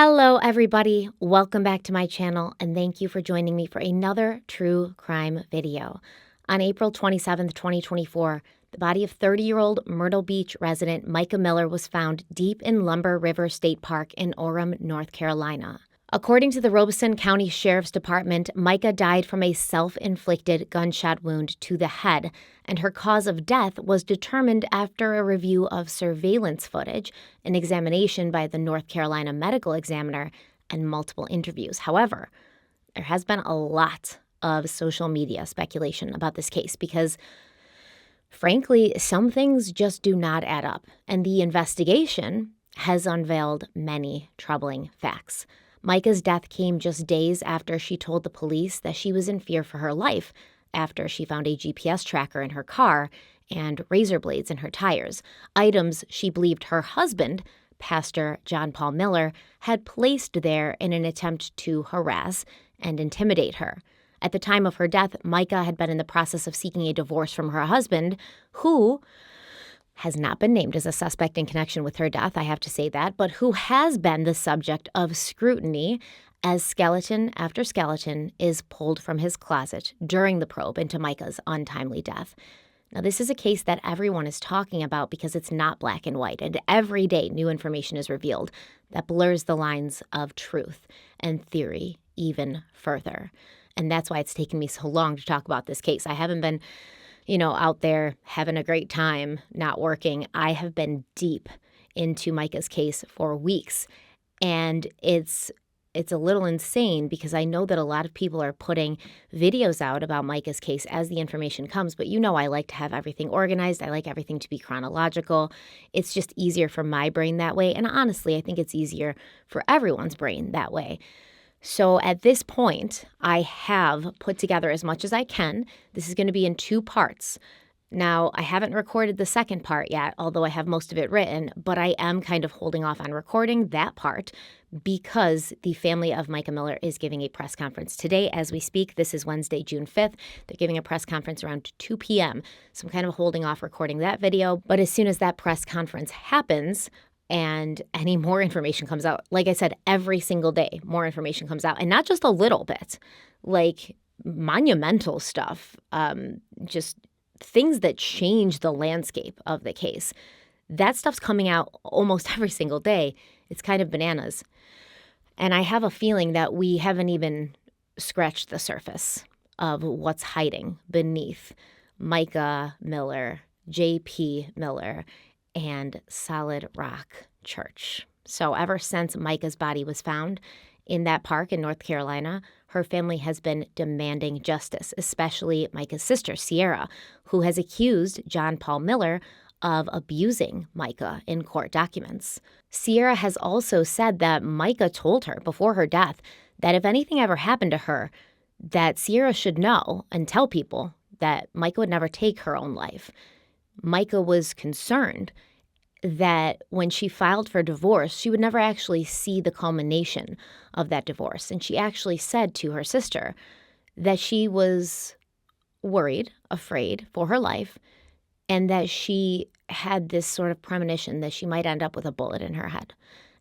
Hello, everybody. Welcome back to my channel, and thank you for joining me for another true crime video. On April 27th, 2024, the body of 30-year-old Myrtle Beach resident Micah Miller was found deep in Lumber River State Park in Orem, North Carolina. According to the Robeson County Sheriff's Department, Micah died from a self-inflicted gunshot wound to the head, and her cause of death was determined after a review of surveillance footage, an examination by the North Carolina medical examiner, and multiple interviews. However, there has been a lot of social media speculation about this case because, frankly, some things just do not add up, and the investigation has unveiled many troubling facts. Micah's death came just days after she told the police that she was in fear for her life after she found a GPS tracker in her car and razor blades in her tires, items she believed her husband, Pastor John Paul Miller, had placed there in an attempt to harass and intimidate her. At the time of her death, Micah had been in the process of seeking a divorce from her husband, who has not been named as a suspect in connection with her death, I have to say that, but who has been the subject of scrutiny as skeleton after skeleton is pulled from his closet during the probe into Micah's untimely death. Now, this is a case that everyone is talking about because it's not black and white, and every day new information is revealed that blurs the lines of truth and theory even further. And that's why it's taken me so long to talk about this case. I haven't been out there having a great time, not working. I have been deep into Micah's case for weeks, and it's a little insane because I know that a lot of people are putting videos out about Micah's case as the information comes, but I like to have everything organized. I like everything to be chronological. It's just easier for my brain that way, and honestly, I think it's easier for everyone's brain that way. So at this point, I have put together as much as I can. This is going to be in 2 parts. Now, I haven't recorded the second part yet, although I have most of it written, but I am kind of holding off on recording that part because the family of Micah Miller is giving a press conference today as we speak. This is Wednesday, June 5th. They're giving a press conference around 2 p.m., so I'm kind of holding off recording that video. But as soon as that press conference happens, and any more information comes out, like I said, every single day, more information comes out. And not just a little bit, like monumental stuff, just things that change the landscape of the case. That stuff's coming out almost every single day. It's kind of bananas. And I have a feeling that we haven't even scratched the surface of what's hiding beneath Micah Miller, JP Miller, and Solid Rock Church. So ever since Micah's body was found in that park in North Carolina, her family has been demanding justice, especially Micah's sister, Sierra, who has accused John Paul Miller of abusing Micah in court documents. Sierra has also said that Micah told her before her death that if anything ever happened to her, that Sierra should know and tell people that Micah would never take her own life. Micah was concerned that when she filed for divorce, she would never actually see the culmination of that divorce. And she actually said to her sister that she was worried, afraid for her life, and that she had this sort of premonition that she might end up with a bullet in her head.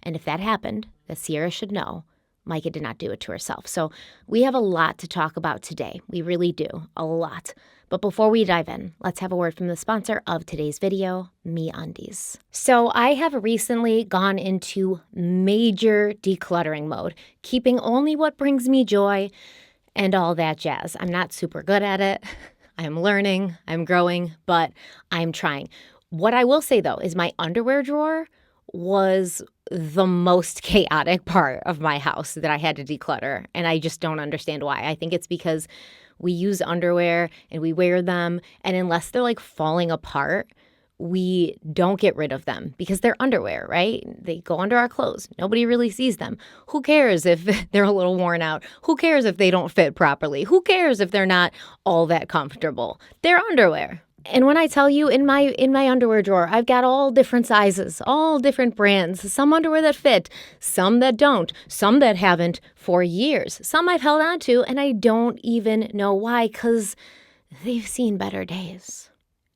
And if that happened, that Sierra should know Micah did not do it to herself. So we have a lot to talk about today. We really do, a lot. But before we dive in, let's have a word from the sponsor of today's video, MeUndies. So I have recently gone into major decluttering mode, keeping only what brings me joy and all that jazz. I'm not super good at it. I'm learning, I'm growing, but I'm trying. What I will say, though, is my underwear drawer was the most chaotic part of my house that I had to declutter, and I just don't understand why. I think it's because we use underwear and we wear them, and unless they're like falling apart, we don't get rid of them because they're underwear, right? They go under our clothes. Nobody really sees them. Who cares if they're a little worn out? Who cares if they don't fit properly? Who cares if they're not all that comfortable? They're underwear. And when I tell you in my underwear drawer, I've got all different sizes, all different brands, some underwear that fit, some that don't, some that haven't for years, some I've held on to, and I don't even know why, because they've seen better days.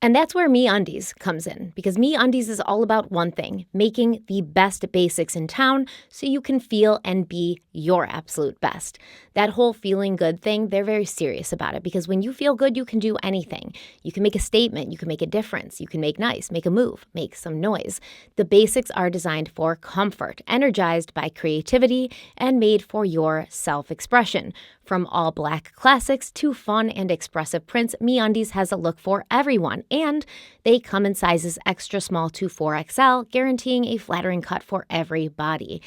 And that's where MeUndies comes in, because MeUndies is all about one thing: making the best basics in town so you can feel and be your absolute best. That whole feeling good thing, they're very serious about it, because when you feel good, you can do anything. You can make a statement, you can make a difference, you can make nice, make a move, make some noise. The basics are designed for comfort, energized by creativity, and made for your self-expression. From all black classics to fun and expressive prints, MeUndies has a look for everyone, and they come in sizes extra small to 4XL, guaranteeing a flattering cut for every body.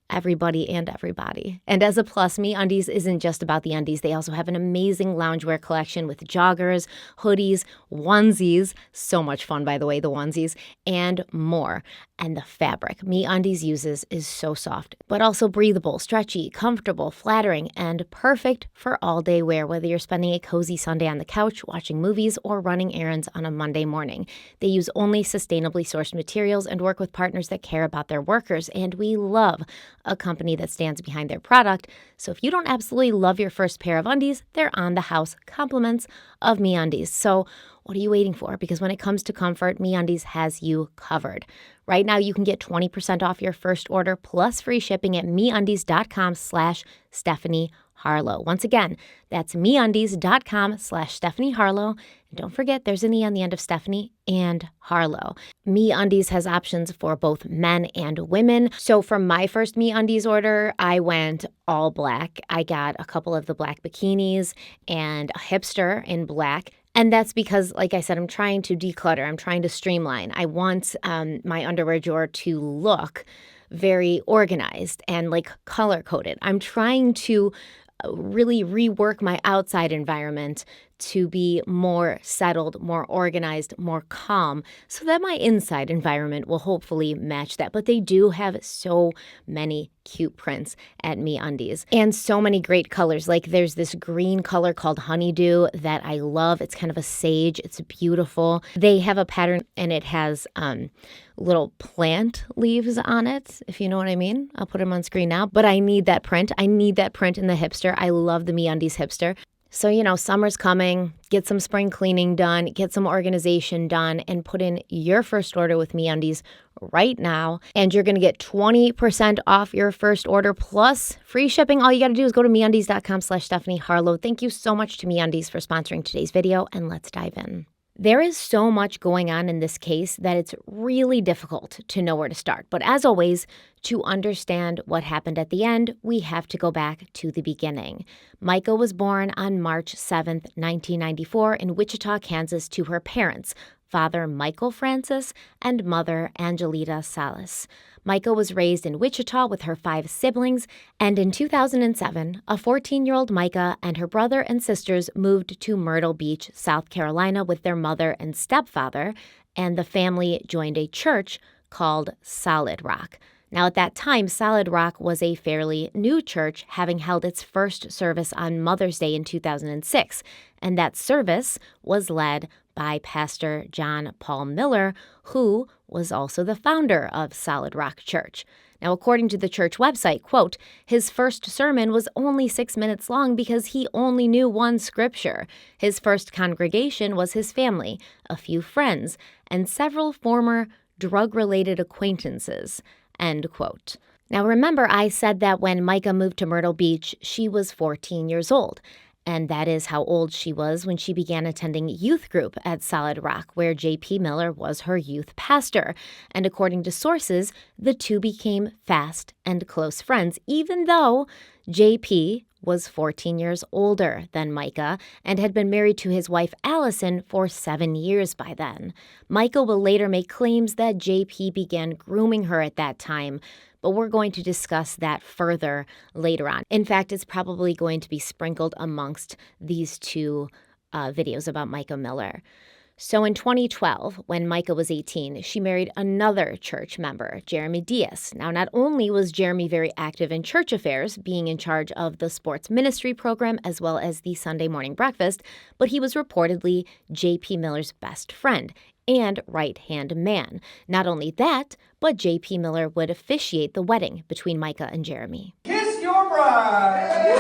Everybody and everybody. And as a plus, MeUndies isn't just about the undies. They also have an amazing loungewear collection with joggers, hoodies, onesies, so much fun, by the way, the onesies, and more. And the fabric MeUndies uses is so soft, but also breathable, stretchy, comfortable, flattering, and perfect for all-day wear, whether you're spending a cozy Sunday on the couch, watching movies, or running errands on a Monday morning. They use only sustainably sourced materials and work with partners that care about their workers, and we love a company that stands behind their product. So if you don't absolutely love your first pair of undies, they're on the house compliments of MeUndies. So what are you waiting for? Because when it comes to comfort, MeUndies has you covered. Right now, you can get 20% off your first order plus free shipping at MeUndies.com/stephanieharlowe. Once again, that's MeUndies.com/stephanieharlowe. And don't forget, there's an E on the end of Stephanie and Harlowe. MeUndies has options for both men and women. So for my first MeUndies order, I went all black. I got a couple of the black bikinis and a hipster in black. And that's because, like I said, I'm trying to declutter. I'm trying to streamline. I want my underwear drawer to look very organized and like color-coded. I'm trying to really rework my outside environment to be more settled, more organized, more calm, so that my inside environment will hopefully match that. But they do have so many cute prints at MeUndies and so many great colors. Like there's this green color called Honeydew that I love. It's kind of a sage. It's beautiful. They have a pattern and it has little plant leaves on it, if you know what I mean. I'll put them on screen now. But I need that print. I need that print in the hipster. I love the MeUndies hipster. So, summer's coming, get some spring cleaning done, get some organization done, and put in your first order with MeUndies right now. And you're going to get 20% off your first order plus free shipping. All you got to do is go to MeUndies.com/stephanieharlowe. Thank you so much to MeUndies for sponsoring today's video, and let's dive in. There is so much going on in this case that it's really difficult to know where to start. But as always, to understand what happened at the end, we have to go back to the beginning. Mica was born on March 7th, 1994 in Wichita, Kansas to her parents, Father Michael Francis and Mother Angelita Salas. Mica was raised in Wichita with her 5 siblings, and in 2007, a 14-year-old Mica and her brother and sisters moved to Myrtle Beach, South Carolina with their mother and stepfather, and the family joined a church called Solid Rock. Now, at that time, Solid Rock was a fairly new church, having held its first service on Mother's Day in 2006, and that service was led by Pastor John Paul Miller, who was also the founder of Solid Rock Church. Now, according to the church website, quote, his first sermon was only 6 minutes long because he only knew one scripture. His first congregation was his family, a few friends, and several former drug-related acquaintances, end quote. Now, remember, I said that when Mica moved to Myrtle Beach, she was 14 years old. And that is how old she was when she began attending youth group at Solid Rock, where JP Miller was her youth pastor. And according to sources, the two became fast and close friends, even though JP was 14 years older than Mica and had been married to his wife Allison for 7 years by then. Mica will later make claims that JP began grooming her at that time, but we're going to discuss that further later on. In fact, it's probably going to be sprinkled amongst these two videos about Mica Miller. So in 2012, when Mica was 18, she married another church member, Jeremy Diaz. Now, not only was Jeremy very active in church affairs, being in charge of the sports ministry program as well as the Sunday morning breakfast, but he was reportedly JP Miller's best friend and right-hand man. Not only that, but JP Miller would officiate the wedding between Mica and Jeremy. Kiss your bride!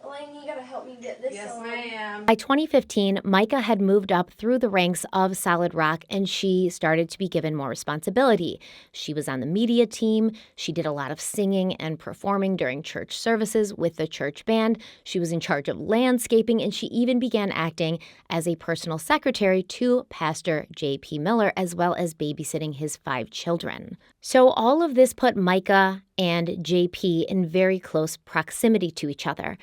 Elaine, you gotta help me get this on. Yes, ma'am. By 2015, Micah had moved up through the ranks of Solid Rock and she started to be given more responsibility. She was on the media team. She did a lot of singing and performing during church services with the church band. She was in charge of landscaping, and she even began acting as a personal secretary to Pastor JP Miller, as well as babysitting his 5 children. So all of this put Micah and JP in very close proximity to each other.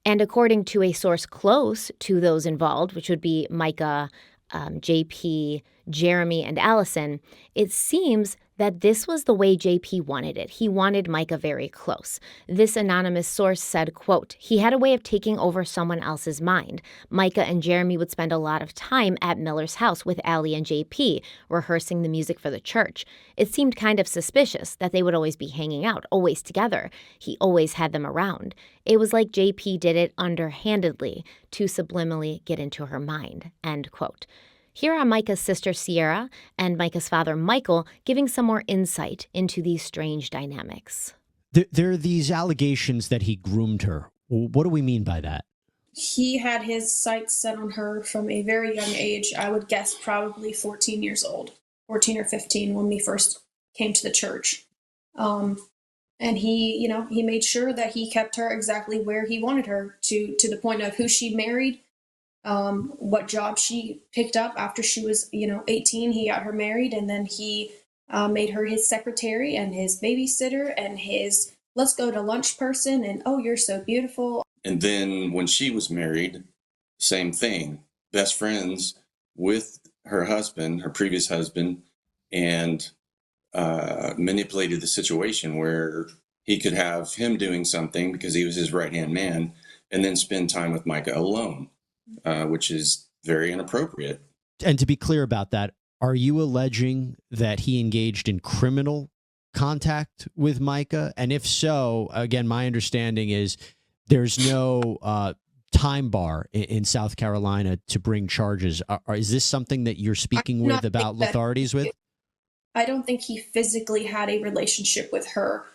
And according to a source close to those involved, which would be Micah, JP, Jeremy, and Allison, it seems that this was the way JP wanted it. He wanted Micah very close. This anonymous source said, quote, "He had a way of taking over someone else's mind. Micah and Jeremy would spend a lot of time at Miller's house with Allie and JP, rehearsing the music for the church. It seemed kind of suspicious that they would always be hanging out, always together. He always had them around. It was like JP did it underhandedly to subliminally get into her mind," end quote. Here are Micah's sister Sierra and Micah's father Michael giving some more insight into these strange dynamics. There are these allegations that he groomed her. What do we mean by that? He had his sights set on her from a very young age. I would guess probably 14 years old, 14 or 15 when we first came to the church. And he made sure that he kept her exactly where he wanted her to the point of who she married, what job she picked up after she was, 18. He got her married, and then he made her his secretary and his babysitter and his let's go to lunch person, and oh, you're so beautiful. And then when she was married, same thing, best friends with her husband, her previous husband, and manipulated the situation where he could have him doing something because he was his right-hand man, and then spend time with Micah alone. Which is very inappropriate. And to be clear about that, are you alleging that he engaged in criminal contact with Micah? And if so, again, my understanding is there's no time bar in South Carolina to bring charges. Is this something that you're speaking with about authorities with? I don't think he physically had a relationship with her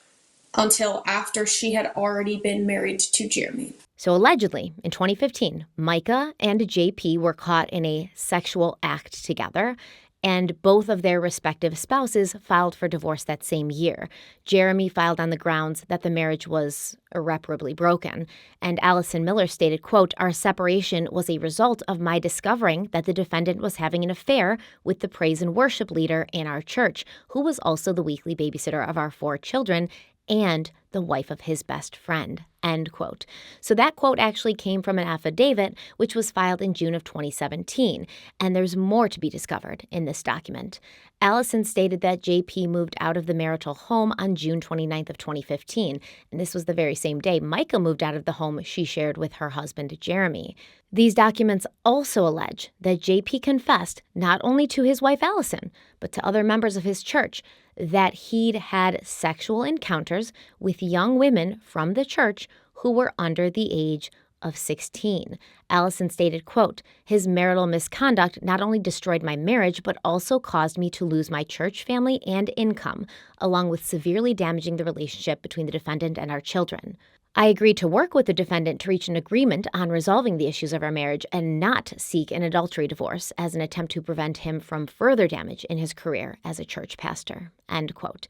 until after she had already been married to Jeremy. So allegedly, in 2015, Micah and JP were caught in a sexual act together, and both of their respective spouses filed for divorce that same year. Jeremy filed on the grounds that the marriage was irreparably broken, and Allison Miller stated, quote, "Our separation was a result of my discovering that the defendant was having an affair with the praise and worship leader in our church, who was also the weekly babysitter of our 4 children and the wife of his best friend," end quote. So that quote actually came from an affidavit which was filed in June of 2017, and there's more to be discovered in this document. Allison stated that JP moved out of the marital home on June 29th of 2015, and this was the very same day Micah moved out of the home she shared with her husband Jeremy. These documents also allege that JP confessed not only to his wife Allison, but to other members of his church that he'd had sexual encounters with young women from the church who were under the age of 16. Allison stated, quote, "His marital misconduct not only destroyed my marriage, but also caused me to lose my church family and income, along with severely damaging the relationship between the defendant and our children. I agreed to work with the defendant to reach an agreement on resolving the issues of our marriage and not seek an adultery divorce as an attempt to prevent him from further damage in his career as a church pastor," end quote.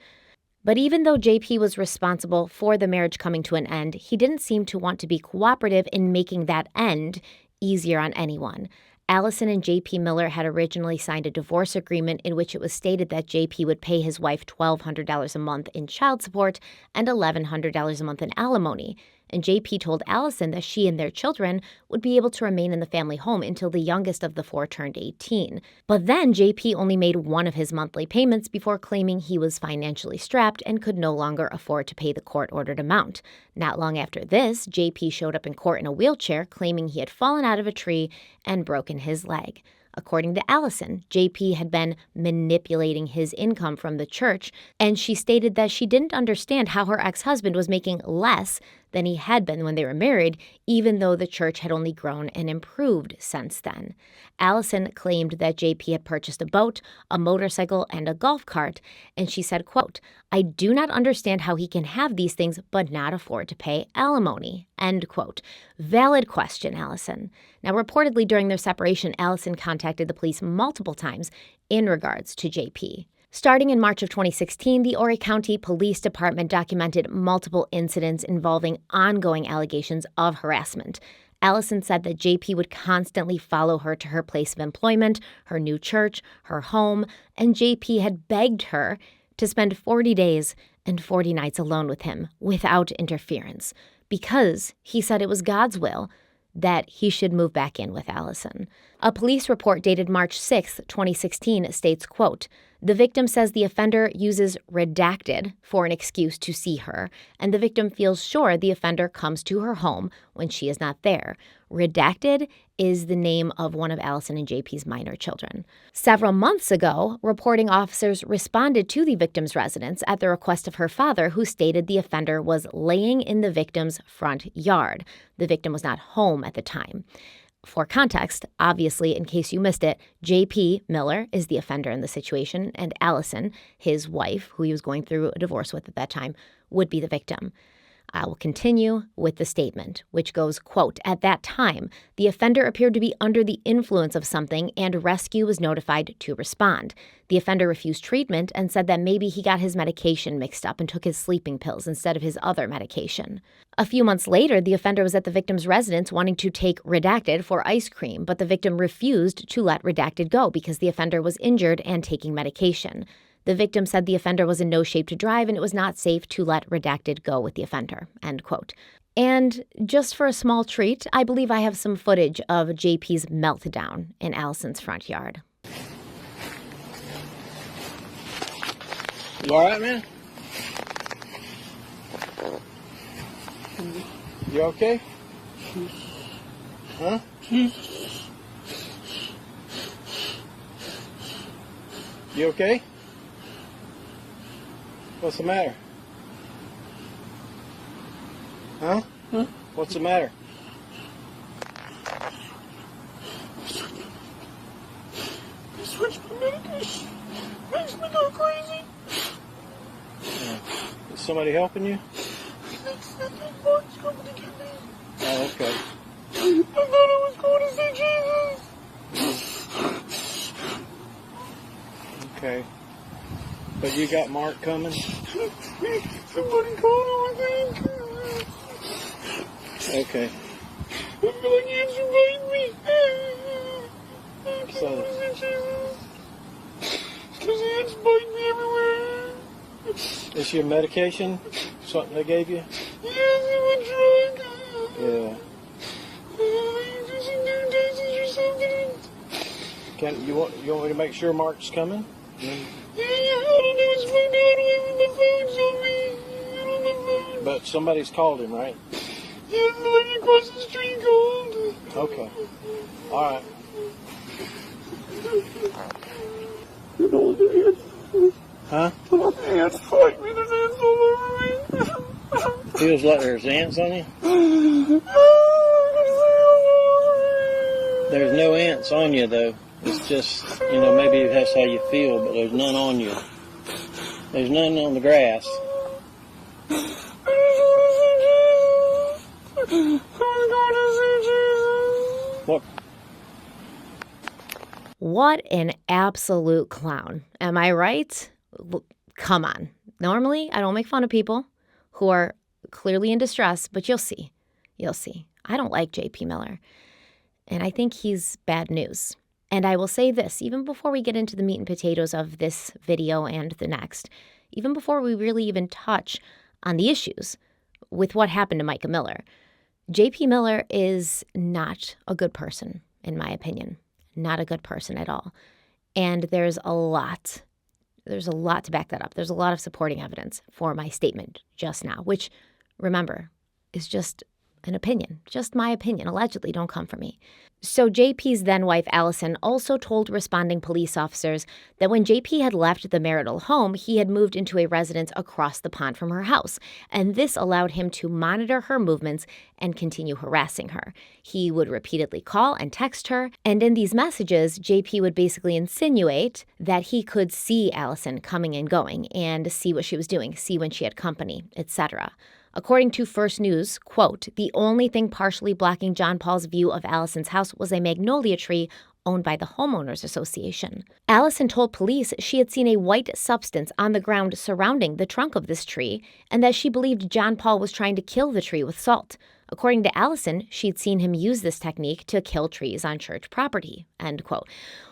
But even though JP was responsible for the marriage coming to an end, he didn't seem to want to be cooperative in making that end easier on anyone. Allison and JP Miller had originally signed a divorce agreement in which it was stated that JP would pay his wife $1,200 a month in child support and $1,100 a month in alimony. And JP told Allison that she and their children would be able to remain in the family home until the youngest of the 4 turned 18. But then JP only made one of his monthly payments before claiming he was financially strapped and could no longer afford to pay the court-ordered amount. Not long after this, JP showed up in court in a wheelchair, claiming he had fallen out of a tree and broken his leg. According to Allison, JP had been manipulating his income from the church, and she stated that she didn't understand how her ex-husband was making less than he had been when they were married, even though the church had only grown and improved since then. Allison claimed that JP had purchased a boat, a motorcycle, and a golf cart, and she said, quote, "I do not understand how he can have these things but not afford to pay alimony," end quote. Valid question, Allison. Now, reportedly during their separation, Allison contacted the police multiple times in regards to JP. Starting in March of 2016, the Horry County Police Department documented multiple incidents involving ongoing allegations of harassment. Allison said that JP would constantly follow her to her place of employment, her new church, her home, and JP had begged her to spend 40 days and 40 nights alone with him without interference because he said it was God's will that he should move back in with Allison. A police report dated March 6, 2016 states, quote, "The victim says the offender uses redacted for an excuse to see her, and the victim feels sure the offender comes to her home when she is not there." Redacted is the name of one of Allison and JP's minor children. Several months ago, reporting officers responded to the victim's residence at the request of her father, who stated the offender was laying in the victim's front yard. The victim was not home at the time. For context, obviously, in case you missed it, JP Miller is the offender in the situation, and Allison, his wife, who he was going through a divorce with at that time, would be the victim. I will continue with the statement, which goes, quote, "At that time, the offender appeared to be under the influence of something and rescue was notified to respond. The offender refused treatment and said that maybe he got his medication mixed up and took his sleeping pills instead of his other medication. A few months later, the offender was at the victim's residence wanting to take redacted for ice cream, but the victim refused to let redacted go because the offender was injured and taking medication. The victim said the offender was in no shape to drive and it was not safe to let redacted go with the offender," end quote. And just for a small treat, I believe I have some footage of JP's meltdown in Allison's front yard. You all right, man? You okay? Huh? You okay? What's the matter? Huh? What's the matter? I switched my medication. Makes me go crazy. Is somebody helping you? I think Mark's coming to get me. Oh, okay. I thought I was going to see Jesus. Okay. But you got Mark coming? Somebody called him, I think. Okay. I feel like he has survived me. I can't So- go to see Jesus. Because he had spiked me everywhere. Is your medication something they gave you? Yes, I'm a drug. Yeah. You do some new doses or something. You want me to make sure Mark's coming? Yeah, all I know is find out whether the phone's on me. I don't know. But somebody's called him, right? Yeah, the lady across the street called. Okay. All right. You know what the ants? Huh? The ants fight me. There's ants all over me. Feels like there's ants on you? There's no ants on you, though. It's just, maybe that's how you feel, but there's none on you. There's none on the grass. What an absolute clown. Am I right? Come on. Normally, I don't make fun of people who are clearly in distress, but you'll see. You'll see. I don't like JP Miller, and I think he's bad news. And I will say this, even before we get into the meat and potatoes of this video and the next, even before we really even touch on the issues with what happened to Micah Miller, JP Miller is not a good person, in my opinion. Not a good person at all. And there's a lot to back that up. There's a lot of supporting evidence for my statement just now, which, remember, is just an opinion, just my opinion. Allegedly, don't come for me. So JP's then wife, Allison, also told responding police officers that when JP had left the marital home, he had moved into a residence across the pond from her house, and this allowed him to monitor her movements and continue harassing her. He would repeatedly call and text her, and in these messages, JP would basically insinuate that he could see Allison coming and going and see what she was doing, see when she had company, etc. According to First News, quote, the only thing partially blocking John Paul's view of Allison's house was a magnolia tree owned by the Homeowners Association. Allison told police she had seen a white substance on the ground surrounding the trunk of this tree and that she believed John Paul was trying to kill the tree with salt. According to Allison, she'd seen him use this technique to kill trees on church property, end quote.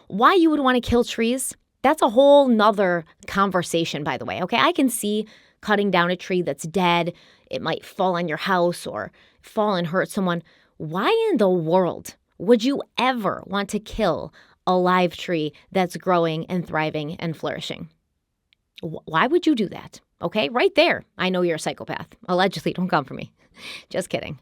Why you would want to kill trees? That's a whole nother conversation, by the way, okay? I can see cutting down a tree that's dead. It might fall on your house or fall and hurt someone. Why in the world would you ever want to kill a live tree that's growing and thriving and flourishing? Why would you do that? Okay, right there. I know you're a psychopath. Allegedly, don't come for me. Just kidding.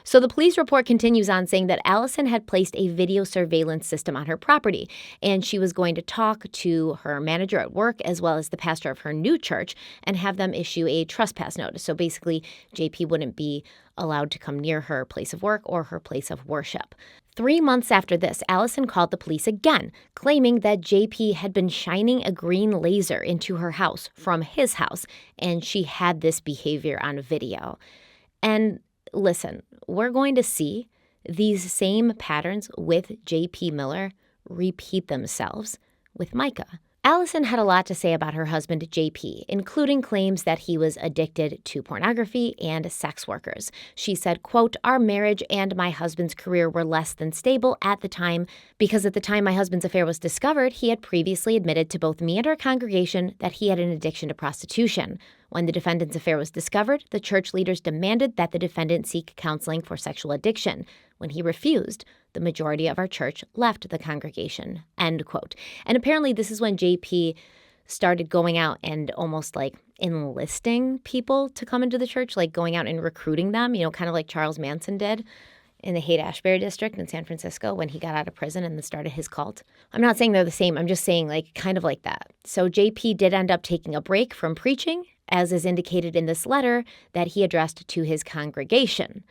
So the police report continues on saying that Allison had placed a video surveillance system on her property, and she was going to talk to her manager at work as well as the pastor of her new church and have them issue a trespass notice. So basically, JP wouldn't be allowed to come near her place of work or her place of worship. 3 months after this, Allison called the police again, claiming that JP had been shining a green laser into her house from his house, and she had this behavior on video. And listen, we're going to see these same patterns with JP Miller repeat themselves with Mica. Allison had a lot to say about her husband, JP, including claims that he was addicted to pornography and sex workers. She said, quote, our marriage and my husband's career were less than stable at the time because at the time my husband's affair was discovered, he had previously admitted to both me and our congregation that he had an addiction to prostitution. When the defendant's affair was discovered, the church leaders demanded that the defendant seek counseling for sexual addiction. When he refused, the majority of our church left the congregation, end quote. And apparently this is when JP started going out and almost like enlisting people to come into the church, like going out and recruiting them, kind of like Charles Manson did in the Haight-Ashbury district in San Francisco when he got out of prison and then started his cult. I'm not saying they're the same. I'm just saying like kind of like that. So JP did end up taking a break from preaching, as is indicated in this letter that he addressed to his congregation.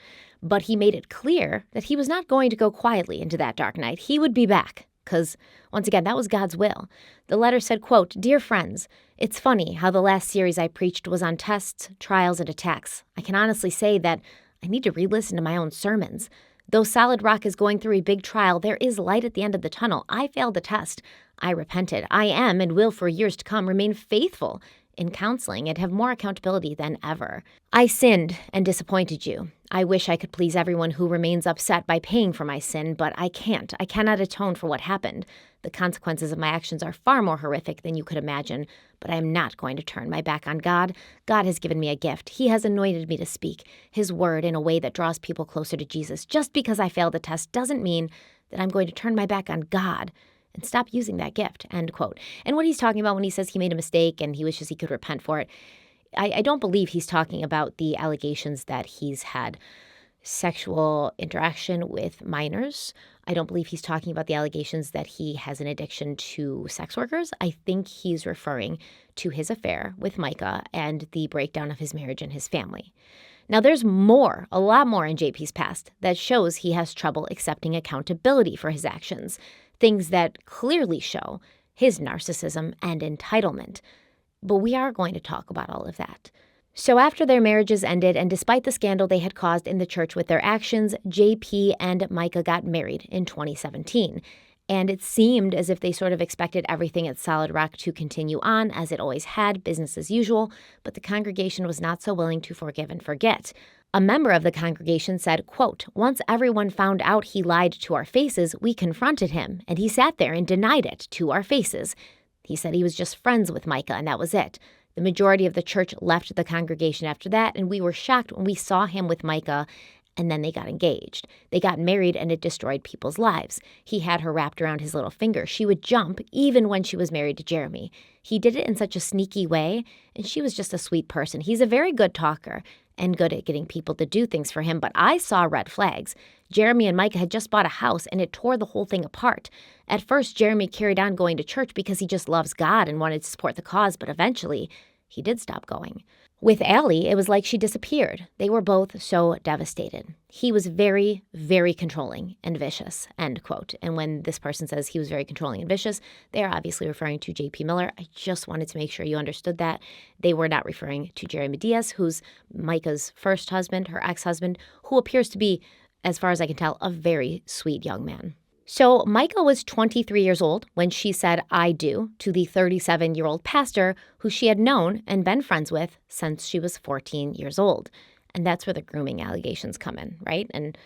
But he made it clear that he was not going to go quietly into that dark night. He would be back, because, once again, that was God's will. The letter said, quote, dear friends, it's funny how the last series I preached was on tests, trials, and attacks. I can honestly say that I need to re-listen to my own sermons. Though Solid Rock is going through a big trial, there is light at the end of the tunnel. I failed the test. I repented. I am and will for years to come remain faithful in counseling and have more accountability than ever. I sinned and disappointed you. I wish I could please everyone who remains upset by paying for my sin, but I can't. I cannot atone for what happened. The consequences of my actions are far more horrific than you could imagine, but I am not going to turn my back on God. God has given me a gift. He has anointed me to speak His word in a way that draws people closer to Jesus. Just because I failed the test doesn't mean that I'm going to turn my back on God and stop using that gift, end quote. And what he's talking about when he says he made a mistake and he wishes he could repent for it, I don't believe he's talking about the allegations that he's had sexual interaction with minors. I don't believe he's talking about the allegations that he has an addiction to sex workers. I think he's referring to his affair with Mica and the breakdown of his marriage and his family. Now, there's more, a lot more in JP's past that shows he has trouble accepting accountability for his actions. Things that clearly show his narcissism and entitlement. But we are going to talk about all of that. So after their marriages ended, and despite the scandal they had caused in the church with their actions, JP and Mica got married in 2017. And it seemed as if they sort of expected everything at Solid Rock to continue on as it always had, business as usual, but the congregation was not so willing to forgive and forget. A member of the congregation said, quote, once everyone found out he lied to our faces, we confronted him, and he sat there and denied it to our faces. He said he was just friends with Mica, and that was it. The majority of the church left the congregation after that, and we were shocked when we saw him with Mica, and then they got engaged. They got married, and it destroyed people's lives. He had her wrapped around his little finger. She would jump even when she was married to Jeremy. He did it in such a sneaky way, and she was just a sweet person. He's a very good talker, and good at getting people to do things for him, but I saw red flags. Jeremy and Micah had just bought a house, and it tore the whole thing apart. At first, Jeremy carried on going to church because he just loves God and wanted to support the cause, but eventually he did stop going. With Allie, it was like she disappeared. They were both so devastated. He was very, very controlling and vicious, end quote. And when this person says he was very controlling and vicious, they are obviously referring to JP Miller. I just wanted to make sure you understood that. They were not referring to Jeremy Diaz, who's Micah's first husband, her ex-husband, who appears to be, as far as I can tell, a very sweet young man. So Micah was 23 years old when she said "I do" to the 37-year-old pastor who she had known and been friends with since she was 14 years old. And that's where the grooming allegations come in, right? And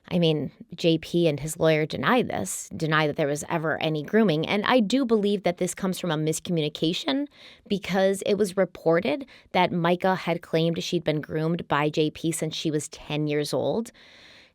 I mean, JP and his lawyer deny that there was ever any grooming. And I do believe that this comes from a miscommunication because it was reported that Micah had claimed she'd been groomed by JP since she was 10 years old.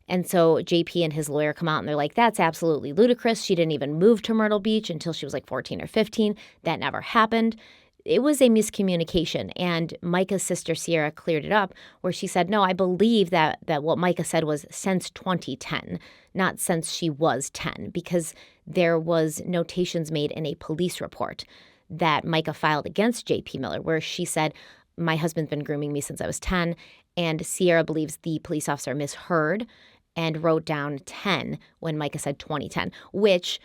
And so JP and his lawyer come out and they're like, that's absolutely ludicrous. She didn't even move to Myrtle Beach until she was like 14 or 15. That never happened. It was a miscommunication. And Micah's sister Sierra cleared it up where she said, no, I believe that what Micah said was since 2010, not since she was 10, because there was notations made in a police report that Micah filed against JP Miller where she said, my husband's been grooming me since I was 10. And Sierra believes the police officer misheard and wrote down 10 when Micah said 2010, which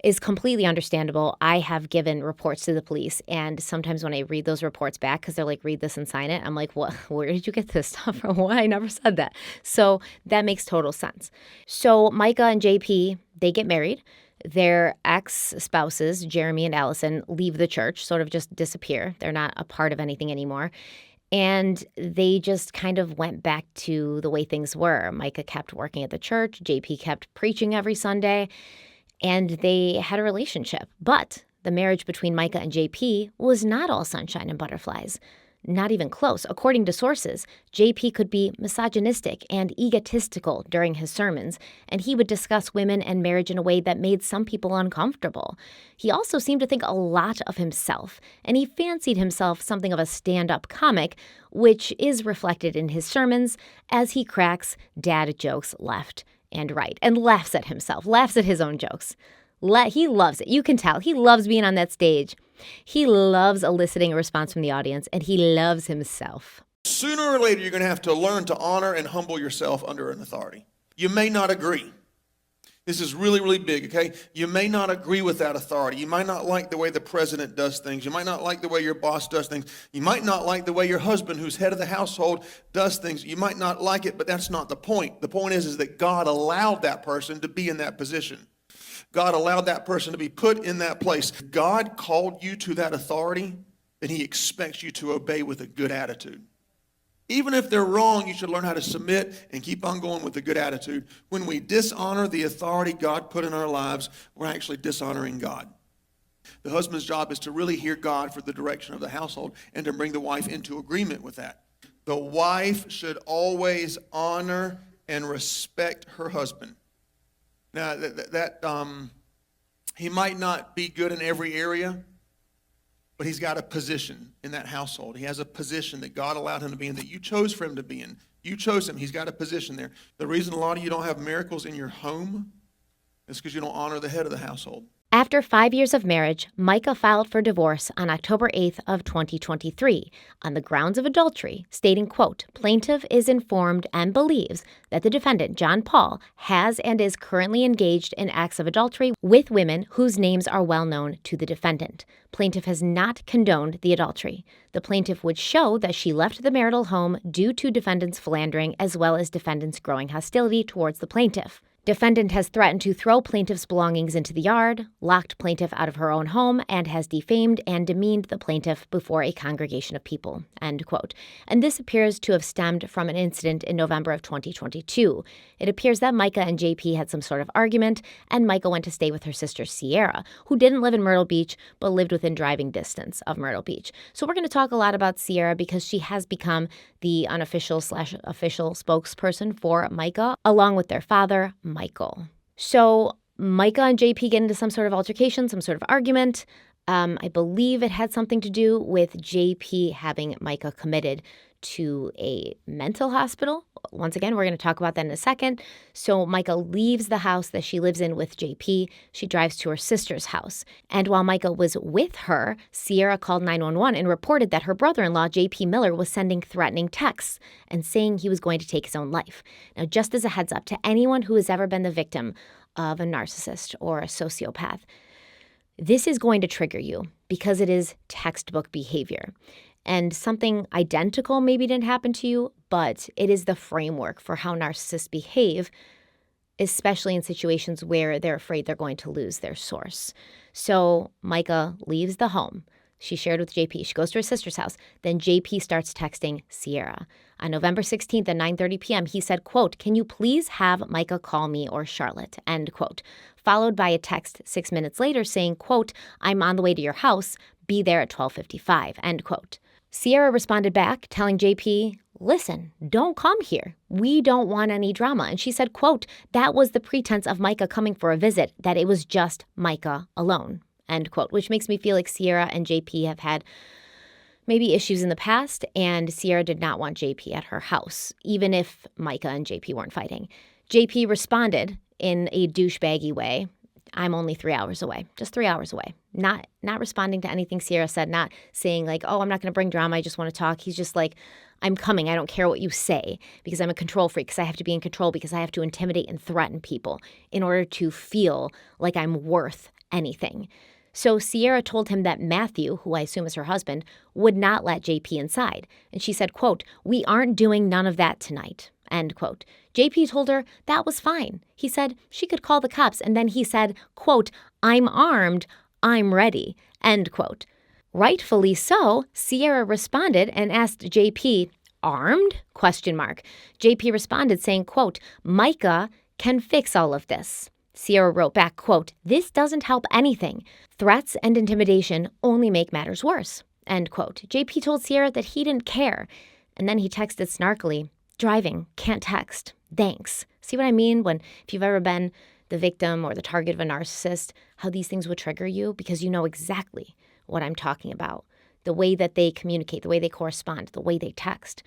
is completely understandable. I have given reports to the police, and sometimes when I read those reports back, because they're like, read this and sign it, I'm like, what? Where did you get this stuff from? Why? I never said that. So that makes total sense. So Micah and JP, they get married. Their ex-spouses, Jeremy and Allison, leave the church, sort of just disappear. They're not a part of anything anymore. And they just kind of went back to the way things were. Micah kept working at the church. JP kept preaching every Sunday. And they had a relationship. But the marriage between Micah and JP was not all sunshine and butterflies. Not even close. According to sources, JP could be misogynistic and egotistical during his sermons, and he would discuss women and marriage in a way that made some people uncomfortable. He also seemed to think a lot of himself, and he fancied himself something of a stand-up comic, which is reflected in his sermons as he cracks dad jokes left and right, and laughs at himself, laughs at his own jokes. He loves it. You can tell. He loves being on that stage. He loves eliciting a response from the audience, and he loves himself. Sooner or later, you're going to have to learn to honor and humble yourself under an authority. You may not agree. This is really, really big, okay? You may not agree with that authority. You might not like the way the president does things. You might not like the way your boss does things. You might not like the way your husband, who's head of the household, does things. You might not like it, but that's not the point. The point is that God allowed that person to be in that position. God allowed that person to be put in that place. God called you to that authority, and he expects you to obey with a good attitude. Even if they're wrong, you should learn how to submit and keep on going with a good attitude. When we dishonor the authority God put in our lives, we're actually dishonoring God. The husband's job is to really hear God for the direction of the household and to bring the wife into agreement with that. The wife should always honor and respect her husband. Now, he might not be good in every area, but he's got a position in that household. He has a position that God allowed him to be in, that you chose for him to be in. You chose him. He's got a position there. The reason a lot of you don't have miracles in your home is because you don't honor the head of the household. After 5 years of marriage, Micah filed for divorce on October 8th of 2023 on the grounds of adultery, stating, quote, plaintiff is informed and believes that the defendant, John Paul, has and is currently engaged in acts of adultery with women whose names are well known to the defendant. Plaintiff has not condoned the adultery. The plaintiff would show that she left the marital home due to defendant's philandering as well as defendant's growing hostility towards the plaintiff. Defendant has threatened to throw plaintiff's belongings into the yard, locked plaintiff out of her own home, and has defamed and demeaned the plaintiff before a congregation of people, end quote. And this appears to have stemmed from an incident in November of 2022. It appears that Micah and JP had some sort of argument, and Micah went to stay with her sister Sierra, who didn't live in Myrtle Beach, but lived within driving distance of Myrtle Beach. So we're going to talk a lot about Sierra because she has become the unofficial/official spokesperson for Micah, along with their father, Michael. So Micah and JP get into some sort of altercation, some sort of argument. I believe it had something to do with JP having Mica committed to a mental hospital. Once again, we're going to talk about that in a second. So Mica leaves the house that she lives in with JP. She drives to her sister's house. And while Mica was with her, Sierra called 911 and reported that her brother-in-law, JP Miller, was sending threatening texts and saying he was going to take his own life. Now, just as a heads up to anyone who has ever been the victim of a narcissist or a sociopath, this is going to trigger you because it is textbook behavior. And something identical maybe didn't happen to you, but it is the framework for how narcissists behave, especially in situations where they're afraid they're going to lose their source. So Mica leaves the home. She shared with JP. She goes to her sister's house. Then JP starts texting Sierra. On November 16th at 9:30 p.m., he said, quote, "Can you please have Mica call me or Charlotte?" End quote. Followed by a text 6 minutes later saying, quote, "I'm on the way to your house. Be there at 12:55, end quote. Sierra responded back, telling JP, "Listen, don't come here. We don't want any drama." And she said, quote, "That was the pretense of Mica coming for a visit, that it was just Mica alone," end quote, which makes me feel like Sierra and JP have had maybe issues in the past, and Sierra did not want JP at her house, even if Mica and JP weren't fighting. JP responded in a douchebaggy way, "I'm only 3 hours away," just 3 hours away. Not responding to anything Sierra said, not saying like, "Oh, I'm not going to bring drama, I just want to talk." He's just like, "I'm coming. I don't care what you say, because I'm a control freak, because I have to be in control, because I have to intimidate and threaten people in order to feel like I'm worth anything." So Sierra told him that Matthew, who I assume is her husband, would not let JP inside. And she said, quote, "We aren't doing none of that tonight," end quote. JP told her that was fine. He said she could call the cops. And then he said, quote, "I'm armed. I'm ready," end quote. Rightfully so, Sierra responded and asked JP, "Armed?" question mark. JP responded saying, quote, "Mica can fix all of this." Sierra wrote back, quote, "This doesn't help anything. Threats and intimidation only make matters worse," end quote. JP told Sierra that he didn't care. And then he texted snarkily, "Driving, can't text. Thanks." See what I mean? If you've ever been the victim or the target of a narcissist, how these things would trigger you, because you know exactly what I'm talking about. The way that they communicate, the way they correspond, the way they text.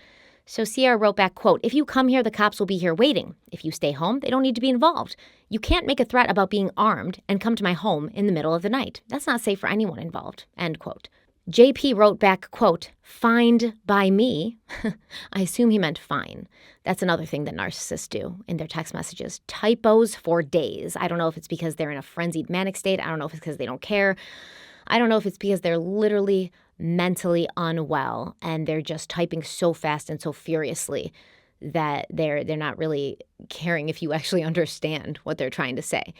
So Sierra wrote back, quote, "If you come here, the cops will be here waiting. If you stay home, they don't need to be involved. You can't make a threat about being armed and come to my home in the middle of the night. That's not safe for anyone involved," end quote. JP wrote back, quote, "Fined by me." I assume he meant fine. That's another thing that narcissists do in their text messages. Typos for days. I don't know if it's because they're in a frenzied manic state. I don't know if it's because they don't care. I don't know if it's because they're literally mentally unwell and they're just typing so fast and so furiously that they're not really caring if you actually understand what they're trying to say.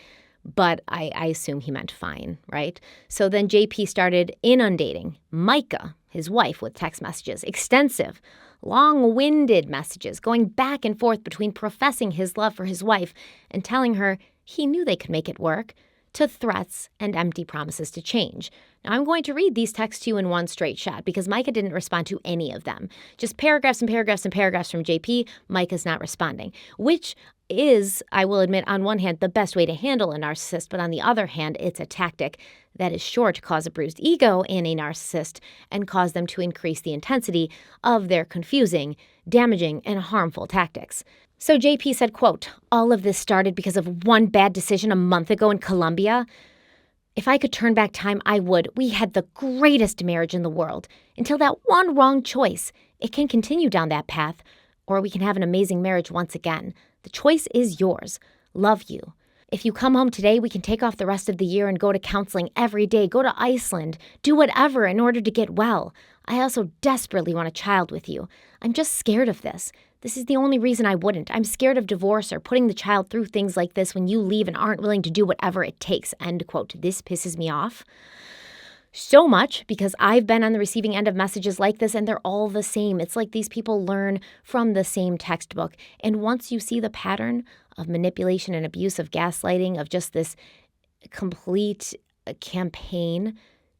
But I assume he meant fine, right? So then JP started inundating Mica, his wife, with text messages, extensive, long-winded messages, going back and forth between professing his love for his wife and telling her he knew they could make it work, to threats and empty promises to change. Now, I'm going to read these texts to you in one straight shot because Mica didn't respond to any of them. Just paragraphs and paragraphs and paragraphs from JP. Mica's not responding, which is, I will admit, on one hand, the best way to handle a narcissist, but on the other hand, it's a tactic that is sure to cause a bruised ego in a narcissist and cause them to increase the intensity of their confusing, damaging, and harmful tactics. So JP said, quote, "All of this started because of one bad decision a month ago in Colombia. If I could turn back time, I would. We had the greatest marriage in the world. Until that one wrong choice, it can continue down that path, or we can have an amazing marriage once again. The choice is yours. Love you. If you come home today, we can take off the rest of the year and go to counseling every day, go to Iceland, do whatever in order to get well. I also desperately want a child with you. I'm just scared of this. This is the only reason I wouldn't. I'm scared of divorce or putting the child through things like this when you leave and aren't willing to do whatever it takes," end quote. This pisses me off so much because I've been on the receiving end of messages like this and they're all the same. It's like these people learn from the same textbook. And once you see the pattern of manipulation and abuse, of gaslighting, of just this complete campaign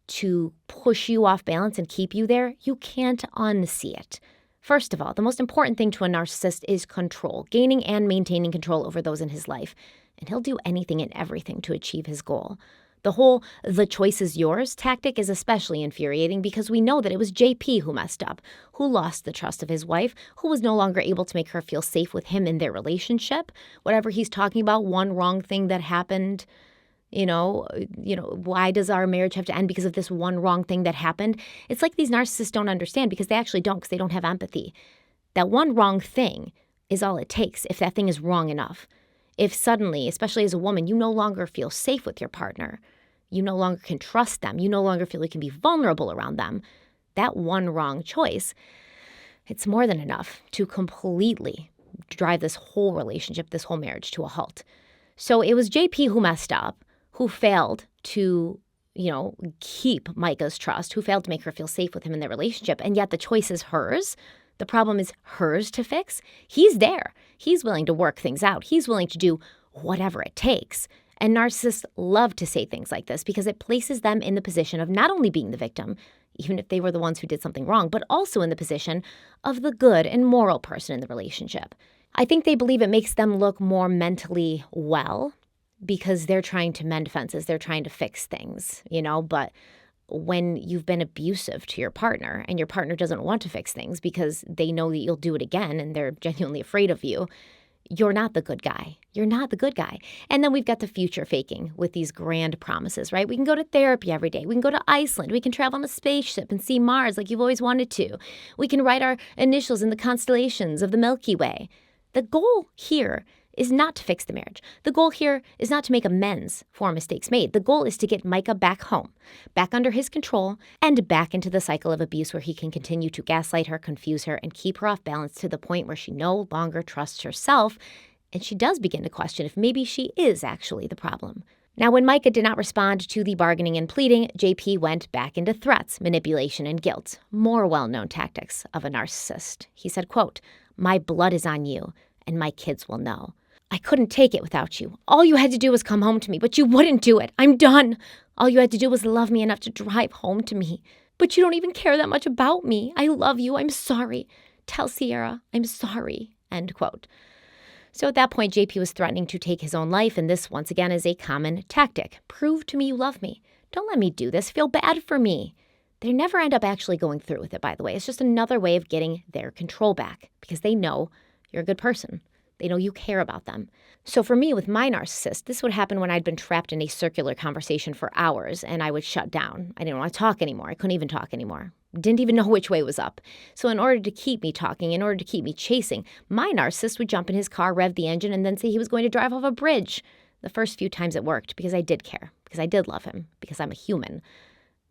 to push you off balance and keep you there, you can't unsee it. First of all, the most important thing to a narcissist is control, gaining and maintaining control over those in his life. And he'll do anything and everything to achieve his goal. the choice is yours tactic is especially infuriating because we know that it was JP who messed up, who lost the trust of his wife, who was no longer able to make her feel safe with him in their relationship. Whatever he's talking about, one wrong thing that happened, why does our marriage have to end because of this one wrong thing that happened? It's like these narcissists don't understand because they actually don't, because they don't have empathy. That one wrong thing is all it takes if that thing is wrong enough. If suddenly, especially as a woman, you no longer feel safe with your partner, you no longer can trust them, you no longer feel you can be vulnerable around them, that one wrong choice, it's more than enough to completely drive this whole relationship, this whole marriage to a halt. So it was JP who messed up, who failed to, keep Micah's trust, who failed to make her feel safe with him in their relationship, and yet the choice is hers. The problem is hers to fix. He's there. He's willing to work things out. He's willing to do whatever it takes. And narcissists love to say things like this because it places them in the position of not only being the victim, even if they were the ones who did something wrong, but also in the position of the good and moral person in the relationship. I think they believe it makes them look more mentally well because they're trying to mend fences. They're trying to fix things, but when you've been abusive to your partner and your partner doesn't want to fix things because they know that you'll do it again and they're genuinely afraid of you, you're not the good guy. You're not the good guy. And then we've got the future faking with these grand promises, right? We can go to therapy every day. We can go to Iceland. We can travel on a spaceship and see Mars like you've always wanted to. We can write our initials in the constellations of the Milky Way. The goal here is not to fix the marriage. The goal here is not to make amends for mistakes made. The goal is to get Micah back home, back under his control, and back into the cycle of abuse where he can continue to gaslight her, confuse her, and keep her off balance to the point where she no longer trusts herself, and she does begin to question if maybe she is actually the problem. Now, when Micah did not respond to the bargaining and pleading, JP went back into threats, manipulation, and guilt, more well-known tactics of a narcissist. He said, quote, "My blood is on you, and my kids will know. I couldn't take it without you. All you had to do was come home to me, but you wouldn't do it. I'm done. All you had to do was love me enough to drive home to me. But you don't even care that much about me. I love you. I'm sorry. Tell Sierra I'm sorry." End quote. So at that point, JP was threatening to take his own life, and this, once again, is a common tactic. Prove to me you love me. Don't let me do this. Feel bad for me. They never end up actually going through with it, by the way. It's just another way of getting their control back because they know you're a good person. They know you care about them. So for me, with my narcissist, this would happen when I'd been trapped in a circular conversation for hours and I would shut down. I didn't want to talk anymore. I couldn't even talk anymore. Didn't even know which way was up. So in order to keep me talking, in order to keep me chasing, my narcissist would jump in his car, rev the engine, and then say he was going to drive off a bridge. The first few times it worked because I did care, because I did love him, because I'm a human.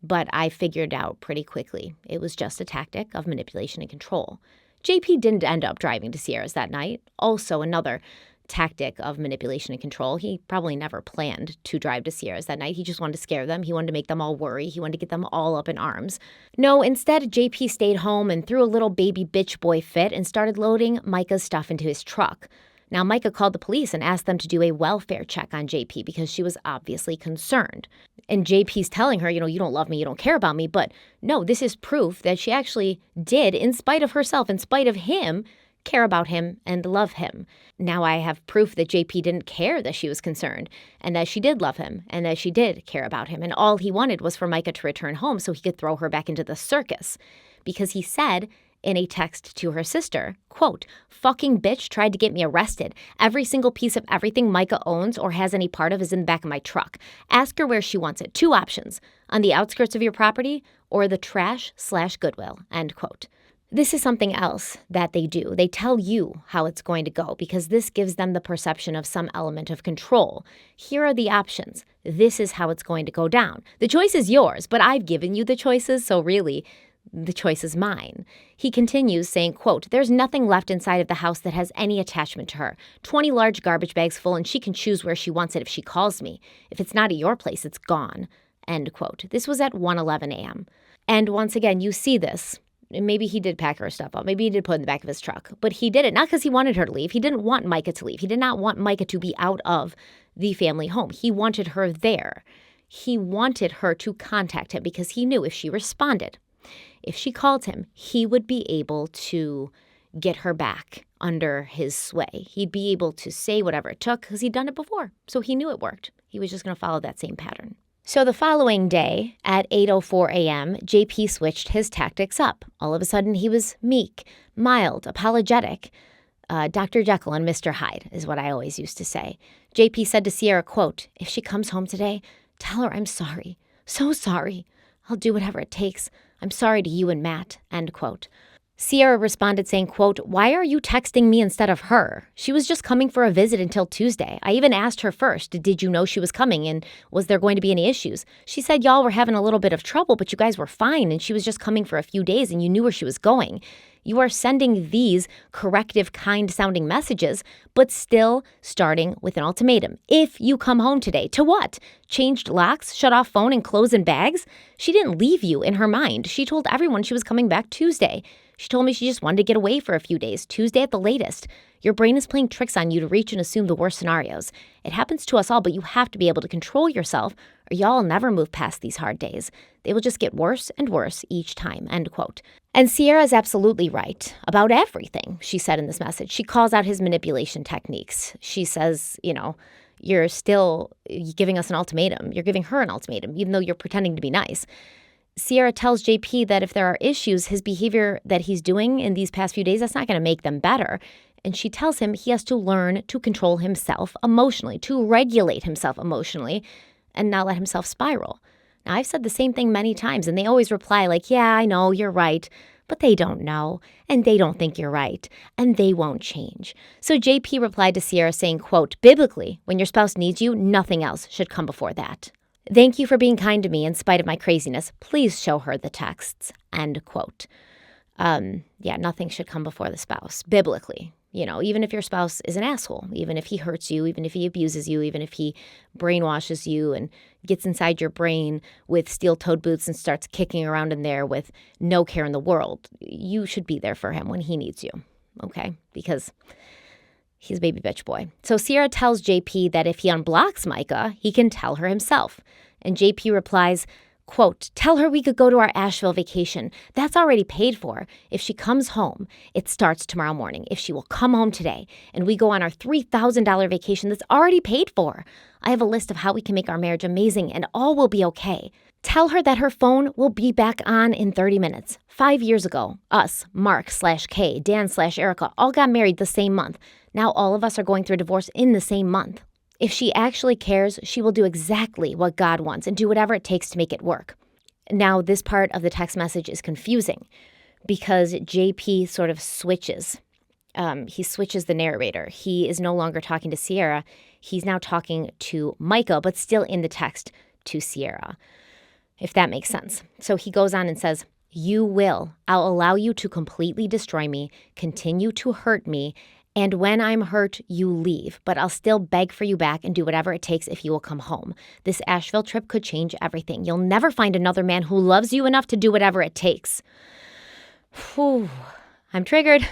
But I figured out pretty quickly it was just a tactic of manipulation and control. JP didn't end up driving to Sierra's that night. Also another tactic of manipulation and control. He probably never planned to drive to Sierra's that night. He just wanted to scare them. He wanted to make them all worry. He wanted to get them all up in arms. No, instead, JP stayed home and threw a little baby bitch boy fit and started loading Micah's stuff into his truck. Now, Micah called the police and asked them to do a welfare check on JP because she was obviously concerned. And JP's telling her, you don't love me, you don't care about me. But no, this is proof that she actually did, in spite of herself, in spite of him, care about him and love him. Now I have proof that JP didn't care that she was concerned and that she did love him and that she did care about him. And all he wanted was for Micah to return home so he could throw her back into the circus. Because he said in a text to her sister, quote, "Fucking bitch tried to get me arrested. Every single piece of everything Micah owns or has any part of is in the back of my truck. Ask her where she wants it. 2 options, on the outskirts of your property or the trash/Goodwill," end quote. This is something else that they do. They tell you how it's going to go because this gives them the perception of some element of control. Here are the options. This is how it's going to go down. The choice is yours, but I've given you the choices, so really, the choice is mine. He continues saying, quote, "There's nothing left inside of the house that has any attachment to her. 20 large garbage bags full, and she can choose where she wants it if she calls me. If it's not at your place, it's gone," end quote. This was at 1:11 a.m. And once again, you see this. Maybe he did pack her stuff up. Maybe he did put it in the back of his truck. But he did it not because he wanted her to leave. He didn't want Micah to leave. He did not want Micah to be out of the family home. He wanted her there. He wanted her to contact him because he knew if she responded, if she called him, he would be able to get her back under his sway. He'd be able to say whatever it took because he'd done it before. So he knew it worked. He was just going to follow that same pattern. So the following day at 8:04 a.m., JP switched his tactics up. All of a sudden, he was meek, mild, apologetic. Dr. Jekyll and Mr. Hyde is what I always used to say. JP said to Sierra, quote, "If she comes home today, tell her I'm sorry. So sorry. I'll do whatever it takes. I'm sorry to you and Matt," end quote. Sierra responded saying, quote, "Why are you texting me instead of her? She was just coming for a visit until Tuesday. I even asked her first, did you know she was coming and was there going to be any issues? She said y'all were having a little bit of trouble, but you guys were fine and she was just coming for a few days and you knew where she was going. You are sending these corrective, kind-sounding messages, but still starting with an ultimatum. If you come home today, to what? Changed locks, shut off phone, and clothes and bags? She didn't leave you in her mind. She told everyone she was coming back Tuesday. She told me she just wanted to get away for a few days, Tuesday at the latest. Your brain is playing tricks on you to reach and assume the worst scenarios. It happens to us all, but you have to be able to control yourself or y'all will never move past these hard days. They will just get worse and worse each time," end quote. And Sierra is absolutely right about everything she said in this message. She calls out his manipulation techniques. She says, you're still giving us an ultimatum. You're giving her an ultimatum, even though you're pretending to be nice. Sierra tells JP that if there are issues, his behavior that he's doing in these past few days, that's not going to make them better. And she tells him he has to learn to control himself emotionally, to regulate himself emotionally, and not let himself spiral. Now, I've said the same thing many times, and they always reply like, yeah, I know, you're right. But they don't know, and they don't think you're right, and they won't change. So JP replied to Sierra saying, quote, "Biblically, when your spouse needs you, nothing else should come before that. Thank you for being kind to me in spite of my craziness. Please show her the texts," end quote. Nothing should come before the spouse, biblically. Even if your spouse is an asshole, even if he hurts you, even if he abuses you, even if he brainwashes you and gets inside your brain with steel-toed boots and starts kicking around in there with no care in the world, you should be there for him when he needs you, okay? Because he's a baby bitch boy. So Sierra tells JP that if he unblocks Mica, he can tell her himself. And JP replies, quote, "Tell her we could go to our Asheville vacation. That's already paid for. If she comes home, it starts tomorrow morning. If she will come home today and we go on our $3,000 vacation, that's already paid for. I have a list of how we can make our marriage amazing and all will be okay. Tell her that her phone will be back on in 30 minutes. 5 years ago, us, Mark/K, Dan/Erica, all got married the same month. Now all of us are going through a divorce in the same month. If she actually cares, she will do exactly what God wants and do whatever it takes to make it work." Now, this part of the text message is confusing because JP sort of switches. He switches the narrator. He is no longer talking to Sierra. He's now talking to Mica, but still in the text to Sierra, if that makes sense. So he goes on and says, "You will. I'll allow you to completely destroy me, continue to hurt me, and when I'm hurt, you leave, but I'll still beg for you back and do whatever it takes if you will come home. This Asheville trip could change everything. You'll never find another man who loves you enough to do whatever it takes." Whew, I'm triggered.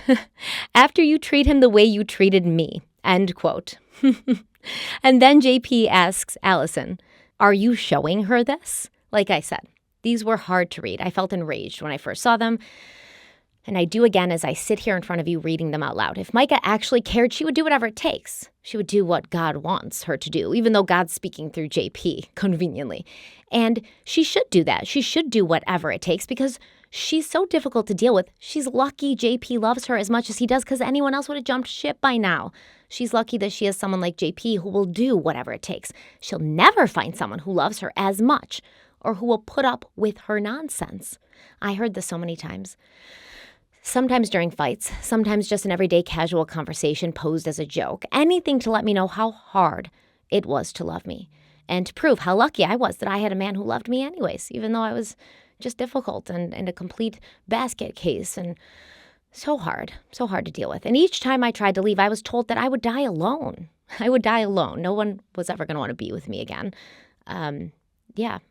"After you treat him the way you treated me," end quote. And then JP asks Allison, "Are you showing her this?" Like I said, these were hard to read. I felt enraged when I first saw them. And I do again as I sit here in front of you reading them out loud. If Mica actually cared, she would do whatever it takes. She would do what God wants her to do, even though God's speaking through JP, conveniently. And she should do that. She should do whatever it takes because she's so difficult to deal with. She's lucky JP loves her as much as he does because anyone else would have jumped ship by now. She's lucky that she has someone like JP who will do whatever it takes. She'll never find someone who loves her as much or who will put up with her nonsense. I heard this so many times. Sometimes during fights, sometimes just an everyday casual conversation posed as a joke. Anything to let me know how hard it was to love me and to prove how lucky I was that I had a man who loved me anyways, even though I was just difficult and a complete basket case and so hard to deal with. And each time I tried to leave, I was told that I would die alone. I would die alone. No one was ever going to want to be with me again. I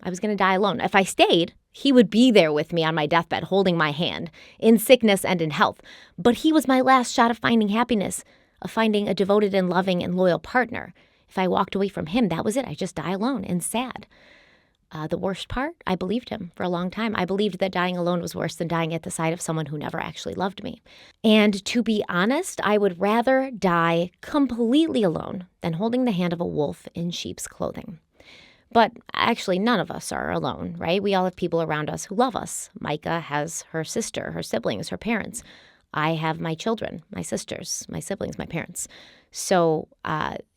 was going to die alone. If I stayed, he would be there with me on my deathbed, holding my hand, in sickness and in health. But he was my last shot of finding happiness, of finding a devoted and loving and loyal partner. If I walked away from him, that was it. I just die alone and sad. The worst part, I believed him for a long time. I believed that dying alone was worse than dying at the side of someone who never actually loved me. And to be honest, I would rather die completely alone than holding the hand of a wolf in sheep's clothing. But actually, none of us are alone, right? We all have people around us who love us. Mica has her sister, her siblings, her parents. I have my children, my sisters, my siblings, my parents. So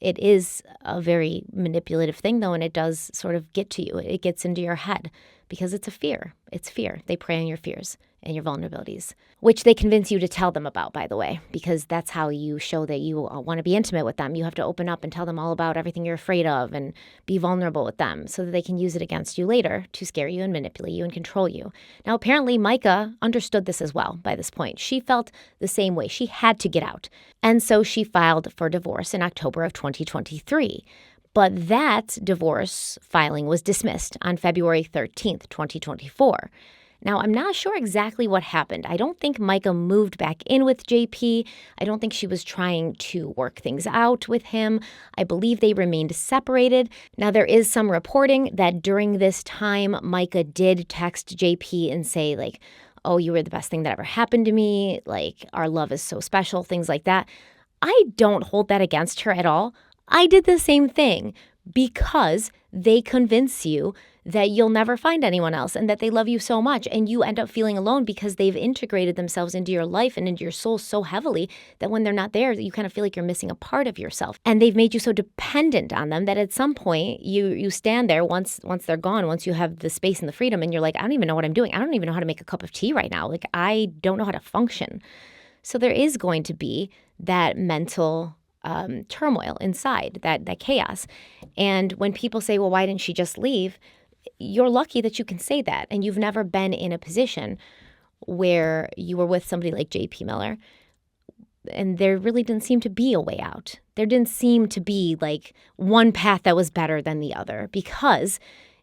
it is a very manipulative thing, though, and it does sort of get to you. It gets into your head because it's a fear. It's fear. They prey on your fears and your vulnerabilities, which they convince you to tell them about, by the way, because that's how you show that you want to be intimate with them. You have to open up and tell them all about everything you're afraid of and be vulnerable with them so that they can use it against you later to scare you and manipulate you and control you. Now, apparently, Mica understood this as well by this point. She felt the same way. She had to get out. And so she filed for divorce in October of 2023. But that divorce filing was dismissed on February 13th, 2024. Now, I'm not sure exactly what happened. I don't think Mica moved back in with JP. I don't think she was trying to work things out with him. I believe they remained separated. Now, there is some reporting that during this time, Mica did text JP and say, like, oh, you were the best thing that ever happened to me. Like, our love is so special, things like that. I don't hold that against her at all. I did the same thing because they convince you that you'll never find anyone else and that they love you so much. And you end up feeling alone because they've integrated themselves into your life and into your soul so heavily that when they're not there, you kind of feel like you're missing a part of yourself. And they've made you so dependent on them that at some point you stand there once they're gone, once you have the space and the freedom, and you're like, I don't even know what I'm doing. I don't even know how to make a cup of tea right now. Like, I don't know how to function. So there is going to be that mental turmoil inside, that chaos. And when people say, well, why didn't she just leave? You're lucky that you can say that. And you've never been in a position where you were with somebody like JP Miller and there really didn't seem to be a way out. There didn't seem to be like one path that was better than the other because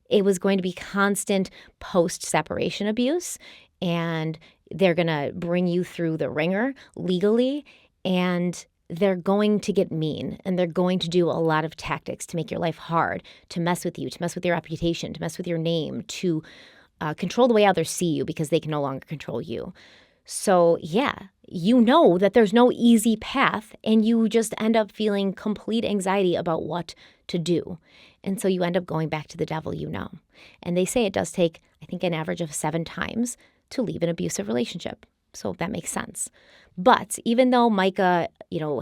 it was going to be constant post-separation abuse, and they're going to bring you through the ringer legally, and they're going to get mean, and they're going to do a lot of tactics to make your life hard, to mess with you, to mess with your reputation, to mess with your name, to control the way others see you because they can no longer control you. So yeah, you know that there's no easy path, and you just end up feeling complete anxiety about what to do. And so you end up going back to the devil you know. And they say it does take, I think, an average of 7 times to leave an abusive relationship. So that makes sense. But even though Mica,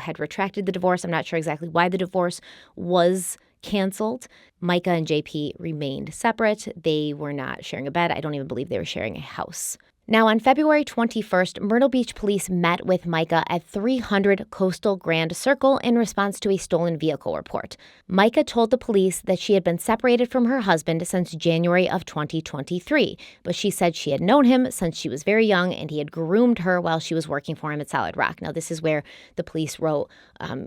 had retracted the divorce, I'm not sure exactly why the divorce was canceled. Mica and JP remained separate. They were not sharing a bed. I don't even believe they were sharing a house. Now, on February 21st, Myrtle Beach police met with Mica at 300 Coastal Grand Circle in response to a stolen vehicle report. Mica told the police that she had been separated from her husband since January of 2023, but she said she had known him since she was very young and he had groomed her while she was working for him at Solid Rock. Now, this is where the police wrote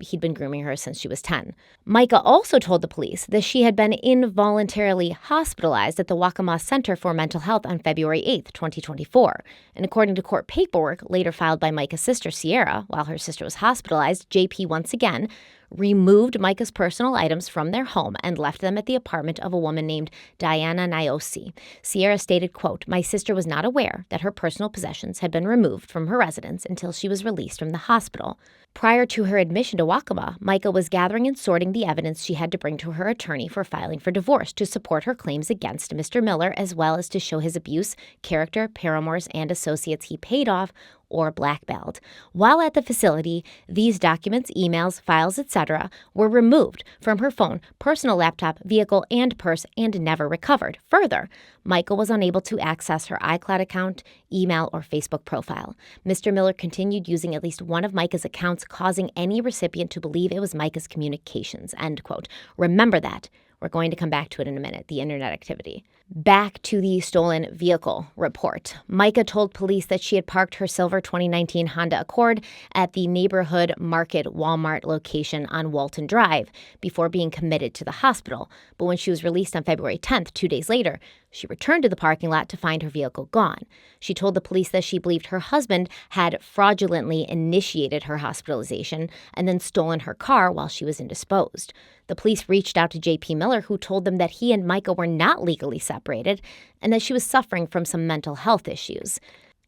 he'd been grooming her since she was 10. Mica also told the police that she had been involuntarily hospitalized at the Waccamaw Center for Mental Health on February 8th, 2024. And according to court paperwork later filed by Mica's sister, Sierra, while her sister was hospitalized, JP once again removed Mica's personal items from their home and left them at the apartment of a woman named Diana Niosi. Sierra stated, quote, "My sister was not aware that her personal possessions had been removed from her residence until she was released from the hospital. Prior to her admission to Waccamaw, Mica was gathering and sorting the evidence she had to bring to her attorney for filing for divorce to support her claims against Mr. Miller, as well as to show his abuse, character, paramours, and associates he paid off or blackballed. While at the facility, these documents, emails, files, etc. were removed from her phone, personal laptop, vehicle, and purse and never recovered. Further, Mica was unable to access her iCloud account, email, or Facebook profile. Mr. Miller continued using at least one of Mica's accounts, causing any recipient to believe it was Mica's communications." End quote. Remember that. We're going to come back to it in a minute, the internet activity. Back to the stolen vehicle report. Mica told police that she had parked her silver 2019 Honda Accord at the Neighborhood Market Walmart location on Walton Drive before being committed to the hospital. But when she was released on February 10th, 2 days later, she returned to the parking lot to find her vehicle gone. She told the police that she believed her husband had fraudulently initiated her hospitalization and then stolen her car while she was indisposed. The police reached out to JP Miller, who told them that he and Mica were not legally separated and that she was suffering from some mental health issues.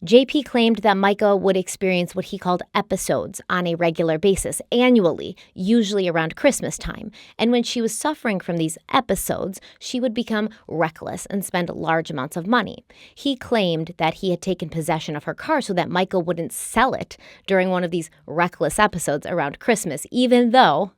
JP claimed that Mica would experience what he called episodes on a regular basis, annually, usually around Christmas time. And when she was suffering from these episodes, she would become reckless and spend large amounts of money. He claimed that he had taken possession of her car so that Mica wouldn't sell it during one of these reckless episodes around Christmas, even though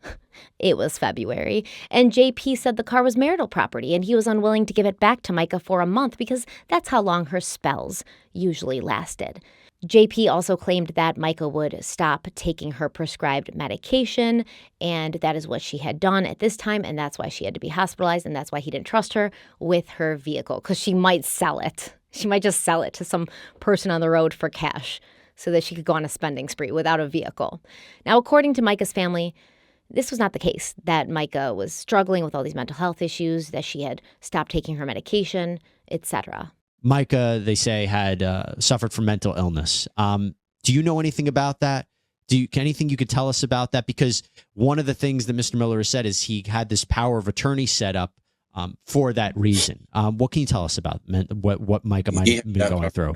it was February, and JP said the car was marital property and he was unwilling to give it back to Mica for a month because that's how long her spells usually lasted. JP also claimed that Mica would stop taking her prescribed medication, and that is what she had done at this time, and that's why she had to be hospitalized, and that's why he didn't trust her with her vehicle, because she might sell it. She might just sell it to some person on the road for cash so that she could go on a spending spree without a vehicle. Now, according to Mica's family, this was not the case, that Mica was struggling with all these mental health issues, that she had stopped taking her medication, etc. Mica, they say, had suffered from mental illness. Do you know anything about that? Anything you could tell us about that? Because one of the things that Mr. Miller has said is he had this power of attorney set up for that reason. What can you tell us about what Mica might have been going through?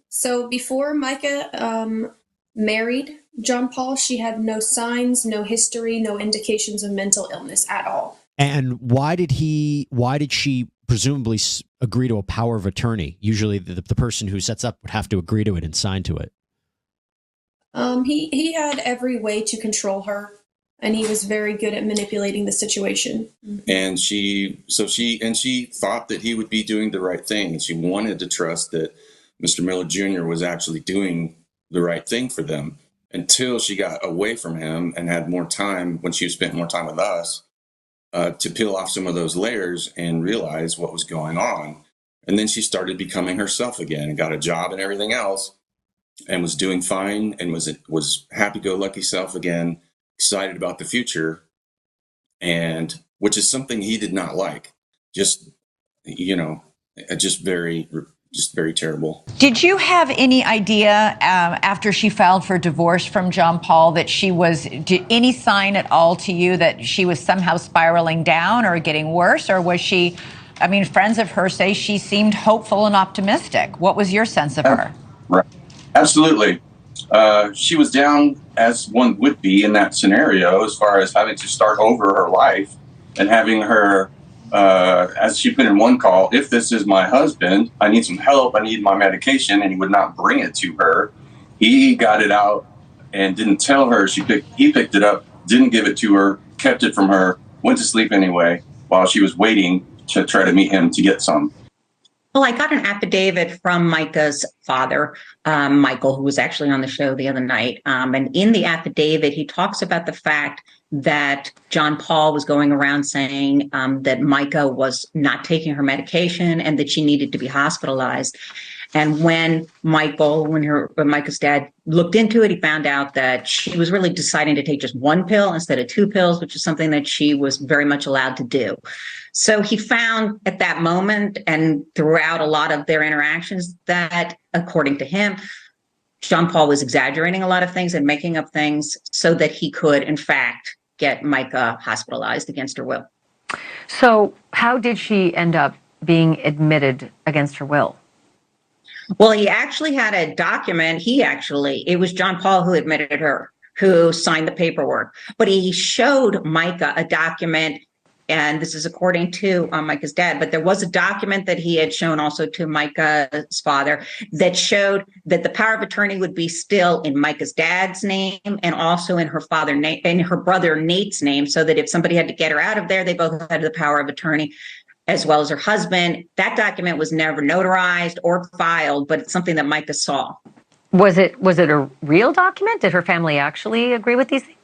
So before Mica married John Paul, she had no signs, no history, no indications of mental illness at all. And why did she presumably agree to a power of attorney? Usually the person who sets up would have to agree to it and sign to it. He had every way to control her, and he was very good at manipulating the situation. And she thought that he would be doing the right thing. And she wanted to trust that Mr. Miller Jr. was actually doing the right thing for them, until she got away from him and had more time, when she spent more time with us, to peel off some of those layers and realize what was going on. And then she started becoming herself again and got a job and everything else, and was doing fine, and was happy-go-lucky self again, excited about the future, and which is something he did not like. Just very terrible. Did you have any idea after she filed for divorce from John Paul that did any sign at all to you that she was somehow spiraling down or getting worse? Or was she, friends of hers say she seemed hopeful and optimistic. What was your sense of her? Right. Absolutely. She was down, as one would be in that scenario, as far as having to start over her life and having her, as she put in one call, if this is my husband, I need some help, I need my medication, and he would not bring it to her. He got it out and didn't tell her. He picked it up, didn't give it to her, kept it from her, went to sleep anyway while she was waiting to try to meet him to get some. Well, I got an affidavit from Micah's father, Michael, who was actually on the show the other night. And in the affidavit, he talks about the fact that John Paul was going around saying that Mica was not taking her medication and that she needed to be hospitalized. And when Micah's dad looked into it, he found out that she was really deciding to take just one pill instead of two pills, which is something that she was very much allowed to do. So he found at that moment and throughout a lot of their interactions that, according to him, John Paul was exaggerating a lot of things and making up things so that he could, in fact, get Mica hospitalized against her will. So how did she end up being admitted against her will? Well, he actually had a document. It was John Paul who admitted her, who signed the paperwork. But he showed Mica a document, and this is according to Mica's dad, but there was a document that he had shown also to Mica's father that showed that the power of attorney would be still in Mica's dad's name and also in her brother Nate's name, so that if somebody had to get her out of there, they both had the power of attorney, as well as her husband. That document was never notarized or filed, but it's something that Mica saw. Was it a real document? Did her family actually agree with these things?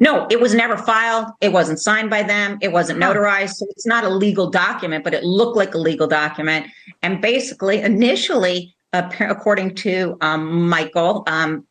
No, it was never filed. It wasn't signed by them. It wasn't notarized. So it's not a legal document, but it looked like a legal document. And basically, initially, according to Michael,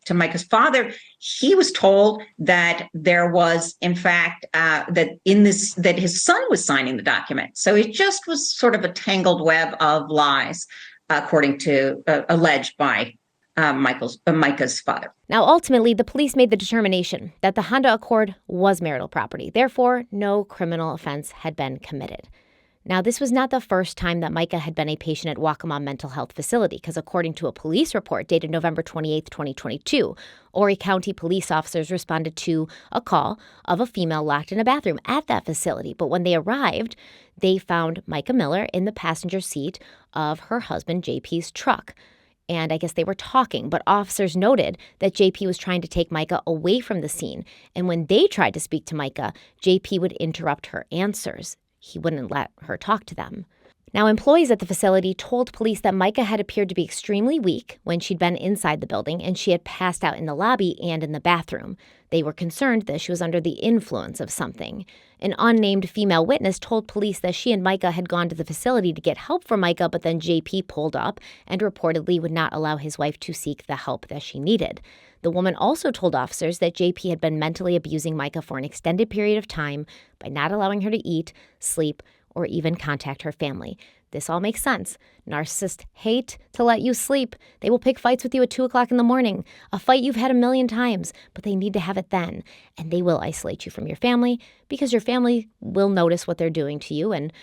to Mica's father, he was told that there was, in fact, that his son was signing the document. So it just was sort of a tangled web of lies, according to alleged by Mica's father. Now, ultimately, the police made the determination that the Honda Accord was marital property. Therefore, no criminal offense had been committed. Now, this was not the first time that Mica had been a patient at Waccamaw Mental Health Facility, because according to a police report dated November 28, 2022, Horry County police officers responded to a call of a female locked in a bathroom at that facility. But when they arrived, they found Mica Miller in the passenger seat of her husband JP's truck. And I guess they were talking, but officers noted that JP was trying to take Mica away from the scene. And when they tried to speak to Mica, JP would interrupt her answers. He wouldn't let her talk to them. Now, employees at the facility told police that Mica had appeared to be extremely weak when she'd been inside the building, and she had passed out in the lobby and in the bathroom. They were concerned that she was under the influence of something. An unnamed female witness told police that she and Mica had gone to the facility to get help for Mica, but then JP pulled up and reportedly would not allow his wife to seek the help that she needed. The woman also told officers that JP had been mentally abusing Mica for an extended period of time by not allowing her to eat, sleep, or even contact her family. This all makes sense. Narcissists hate to let you sleep. They will pick fights with you at 2 o'clock in the morning, a fight you've had 1,000,000 times, but they need to have it then. And they will isolate you from your family because your family will notice what they're doing to you, and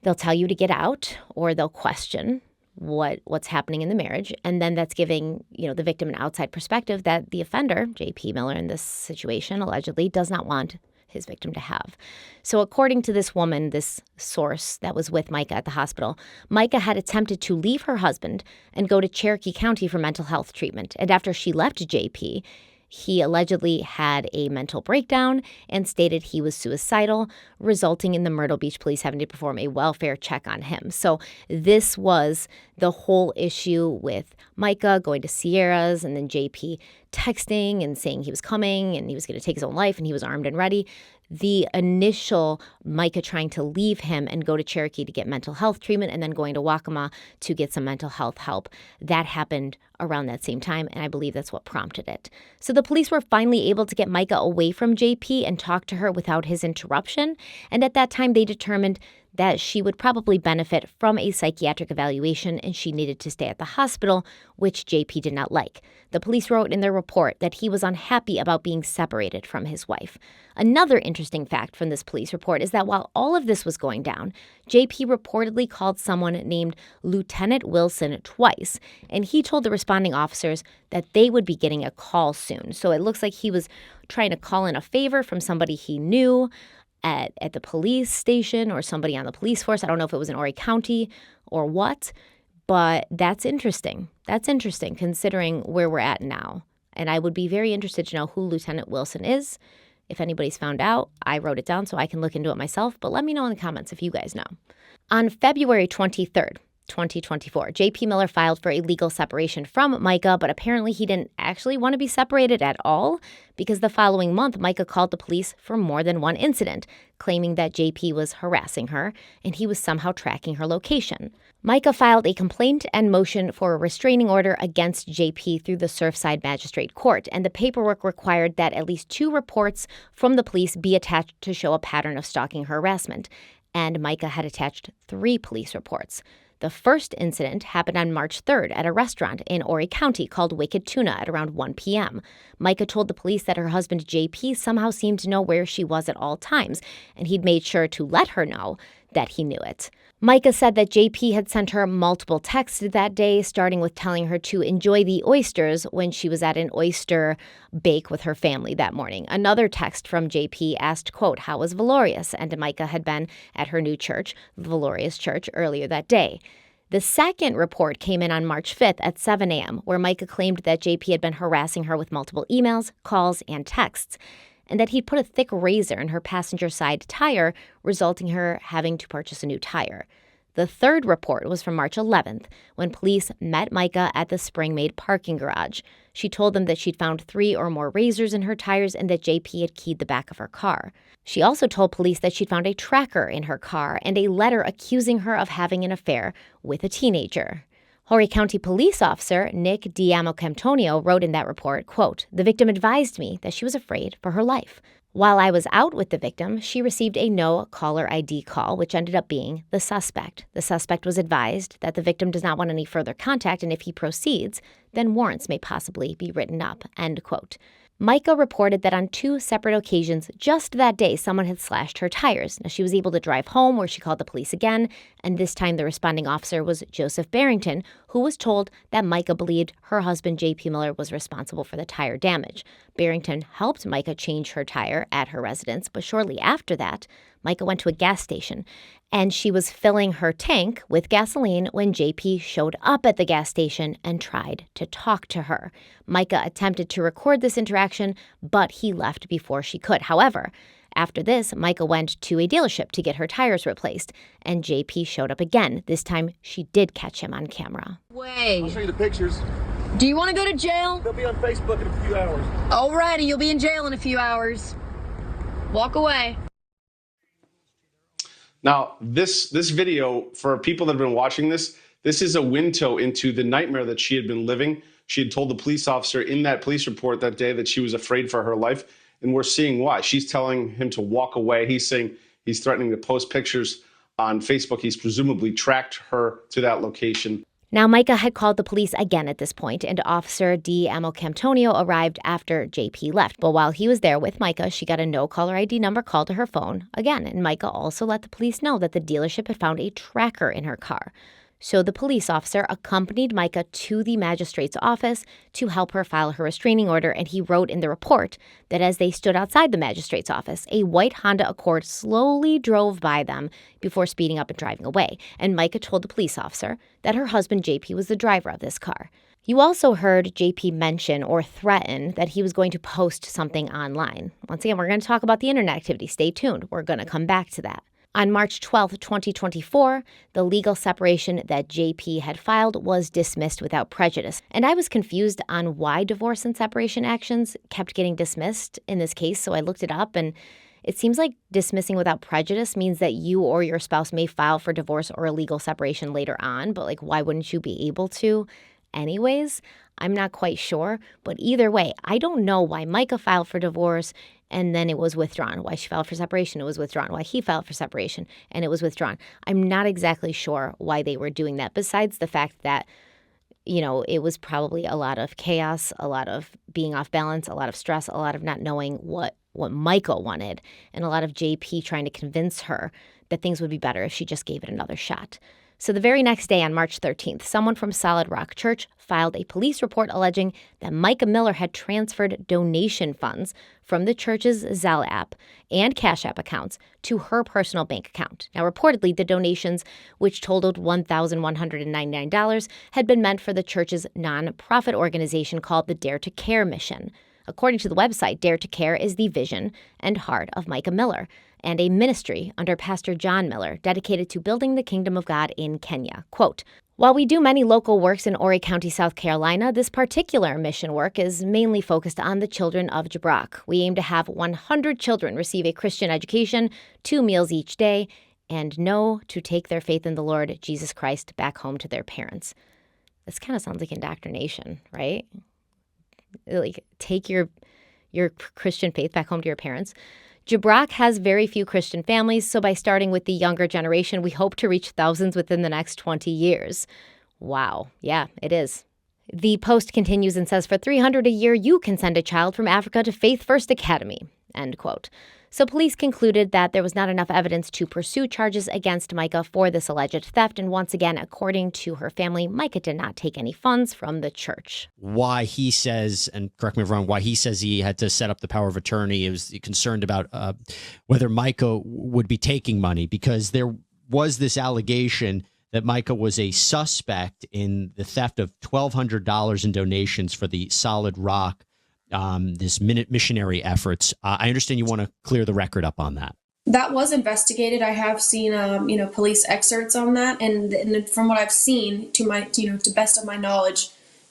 they'll tell you to get out, or they'll question what's happening in the marriage. And then that's giving, the victim an outside perspective that the offender, JP Miller in this situation, allegedly does not want his victim to have. So according to this woman, this source that was with Mica at the hospital, Mica had attempted to leave her husband and go to Cherokee County for mental health treatment. And after she left JP, he allegedly had a mental breakdown and stated he was suicidal, resulting in the Myrtle Beach police having to perform a welfare check on him. So this was the whole issue with Mica going to Sierra's and then JP texting and saying he was coming and he was going to take his own life and he was armed and ready. The initial Mica trying to leave him and go to Cherokee to get mental health treatment and then going to Waccamaw to get some mental health help, that happened around that same time, and I believe that's what prompted it. So the police were finally able to get Mica away from JP and talk to her without his interruption, and at that time they determined that she would probably benefit from a psychiatric evaluation and she needed to stay at the hospital, which JP did not like. The police wrote in their report that he was unhappy about being separated from his wife. Another interesting fact from this police report is that while all of this was going down, JP reportedly called someone named Lieutenant Wilson twice, and he told the responding officers that they would be getting a call soon. So it looks like he was trying to call in a favor from somebody he knew at the police station or somebody on the police force. I don't know if it was in Horry County or what, but that's interesting. That's interesting considering where we're at now. And I would be very interested to know who Lieutenant Wilson is. If anybody's found out, I wrote it down so I can look into it myself, but let me know in the comments if you guys know. On February 23rd, 2024, JP Miller filed for a legal separation from Mica, but apparently he didn't actually want to be separated at all because the following month, Mica called the police for more than one incident, claiming that JP was harassing her and he was somehow tracking her location. Mica filed a complaint and motion for a restraining order against JP through the Surfside Magistrate Court, and the paperwork required that at least 2 reports from the police be attached to show a pattern of stalking harassment, and Mica had attached 3 police reports. The first incident happened on March 3rd at a restaurant in Horry County called Wicked Tuna at around 1 p.m. Mica told the police that her husband JP somehow seemed to know where she was at all times, and he'd made sure to let her know that he knew it. Mica said that JP had sent her multiple texts that day, starting with telling her to enjoy the oysters when she was at an oyster bake with her family that morning. Another text from JP asked, quote, "How was Valorius?" And Mica had been at her new church, Valorius Church, earlier that day. The second report came in on March 5th at 7 a.m., where Mica claimed that JP had been harassing her with multiple emails, calls, and texts, and that he'd put a thick razor in her passenger side tire, resulting in her having to purchase a new tire. The third report was from March 11th, when police met Mica at the Springmaid parking garage. She told them that she'd found 3 or more razors in her tires and that JP had keyed the back of her car. She also told police that she'd found a tracker in her car and a letter accusing her of having an affair with a teenager. Horry County police officer Nick D'Amocantonio wrote in that report, quote, "The victim advised me that she was afraid for her life. While I was out with the victim, she received a no-caller ID call, which ended up being the suspect. The suspect was advised that the victim does not want any further contact, and if he proceeds, then warrants may possibly be written up," end quote. Mica reported that on 2 separate occasions just that day, someone had slashed her tires. Now, she was able to drive home, where she called the police again, and this time the responding officer was Joseph Barrington, who was told that Mica believed her husband, JP Miller, was responsible for the tire damage. Barrington helped Mica change her tire at her residence, but shortly after that, Mica went to a gas station, and she was filling her tank with gasoline when JP showed up at the gas station and tried to talk to her. Mica attempted to record this interaction, but he left before she could. However, after this, Mica went to a dealership to get her tires replaced, and JP showed up again. This time, she did catch him on camera. I'll show you the pictures. Do you want to go to jail? They'll be on Facebook in a few hours. Alrighty, you'll be in jail in a few hours. Walk away. Now, this video, for people that have been watching this is a window into the nightmare that she had been living. She had told the police officer in that police report that day that she was afraid for her life, and we're seeing why. She's telling him to walk away. He's saying he's threatening to post pictures on Facebook. He's presumably tracked her to that location. Now, Mica had called the police again at this point, and Officer D. Camtonio arrived after JP left. But while he was there with Mica, she got a no-caller ID number called to her phone again, and Mica also let the police know that the dealership had found a tracker in her car. So the police officer accompanied Mica to the magistrate's office to help her file her restraining order, and he wrote in the report that as they stood outside the magistrate's office, a white Honda Accord slowly drove by them before speeding up and driving away. And Mica told the police officer that her husband JP was the driver of this car. You also heard JP mention or threaten that he was going to post something online. Once again, we're going to talk about the internet activity. Stay tuned. We're going to come back to that. On March 12, 2024, the legal separation that JP had filed was dismissed without prejudice. And I was confused on why divorce and separation actions kept getting dismissed in this case, so I looked it up, and it seems like dismissing without prejudice means that you or your spouse may file for divorce or a legal separation later on, but why wouldn't you be able to anyways? I'm not quite sure, but either way, I don't know why Mica filed for divorce and then it was withdrawn. Why she filed for separation, it was withdrawn. Why he filed for separation, and it was withdrawn. I'm not exactly sure why they were doing that, besides the fact that, it was probably a lot of chaos, a lot of being off balance, a lot of stress, a lot of not knowing what Mica wanted, and a lot of JP trying to convince her that things would be better if she just gave it another shot. So the very next day, on March 13th, someone from Solid Rock Church filed a police report alleging that Micah Miller had transferred donation funds from the church's Zelle app and Cash App accounts to her personal bank account. Now, reportedly, the donations, which totaled $1,199, had been meant for the church's nonprofit organization called the Dare to Care mission. According to the website, Dare to Care is the vision and heart of Micah Miller, and a ministry under Pastor John Miller dedicated to building the kingdom of God in Kenya. Quote, "While we do many local works in Horry County, South Carolina, this particular mission work is mainly focused on the children of Jabbrock. We aim to have 100 children receive a Christian education, 2 meals each day, and know to take their faith in the Lord Jesus Christ back home to their parents." This kind of sounds like indoctrination, right? Take your Christian faith back home to your parents. Jabbrock has very few Christian families, so by starting with the younger generation, we hope to reach thousands within the next 20 years. Wow. Yeah, it is. The post continues and says, "For $300 a year, you can send a child from Africa to Faith First Academy," end quote. So police concluded that there was not enough evidence to pursue charges against Mica for this alleged theft. And once again, according to her family, Mica did not take any funds from the church. Why he says, and correct me if I'm wrong, why he says he had to set up the power of attorney, he was concerned about whether Mica would be taking money, because there was this allegation that Mica was a suspect in the theft of $1,200 in donations for the Solid Rock this missionary efforts. I understand you want to clear the record up on that. That was investigated. I have seen, police excerpts on that, and from what I've seen, to best of my knowledge,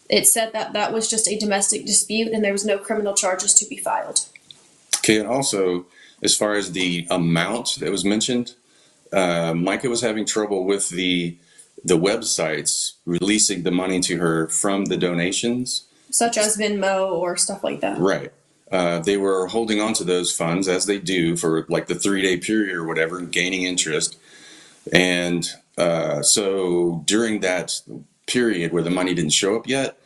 it said that that was just a domestic dispute, and there was no criminal charges to be filed. Okay, and also, as far as the amount that was mentioned, Mica was having trouble with the websites releasing the money to her from the donations, such as Venmo or stuff like that. Right. They were holding on to those funds, as they do, for like the 3-day period or whatever, gaining interest. And so during that period where the money didn't show up yet,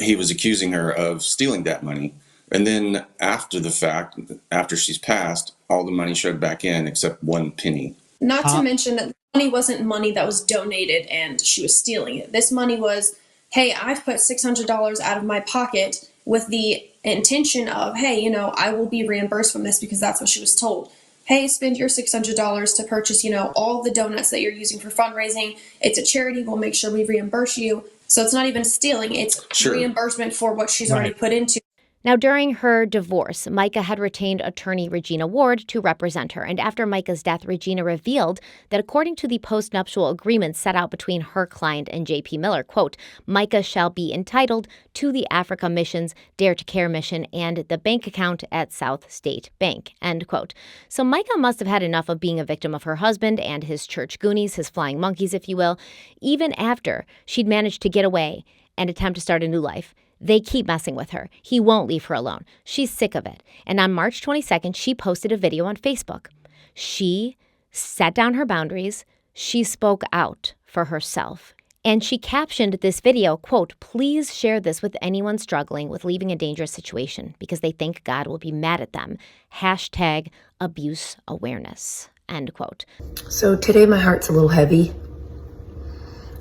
he was accusing her of stealing that money. And then after the fact, after she's passed, all the money showed back in except 1 penny. Not to mention that the money wasn't money that was donated and she was stealing it. This money was, hey, I've put $600 out of my pocket with the intention of, hey, you know, I will be reimbursed from this because that's what she was told. Hey, spend your $600 to purchase, you know, all the donuts that you're using for fundraising. It's a charity. We'll make sure we reimburse you. So it's not even stealing. It's reimbursement for what she's already put into. Now, during her divorce, Mica had retained attorney Regina Ward to represent her. And after Mica's death, Regina revealed that according to the postnuptial agreement set out between her client and JP Miller, quote, Mica shall be entitled to the Africa Missions Dare to Care mission and the bank account at South State Bank, end quote. So Mica must have had enough of being a victim of her husband and his church goonies, his flying monkeys, if you will, even after she'd managed to get away and attempt to start a new life. They keep messing with her. He won't leave her alone. She's sick of it. And on March 22nd, she posted a video on Facebook. She set down her boundaries. She spoke out for herself. And she captioned this video, quote, please share this with anyone struggling with leaving a dangerous situation because they think God will be mad at them. Hashtag abuse awareness, end quote. So today my heart's a little heavy.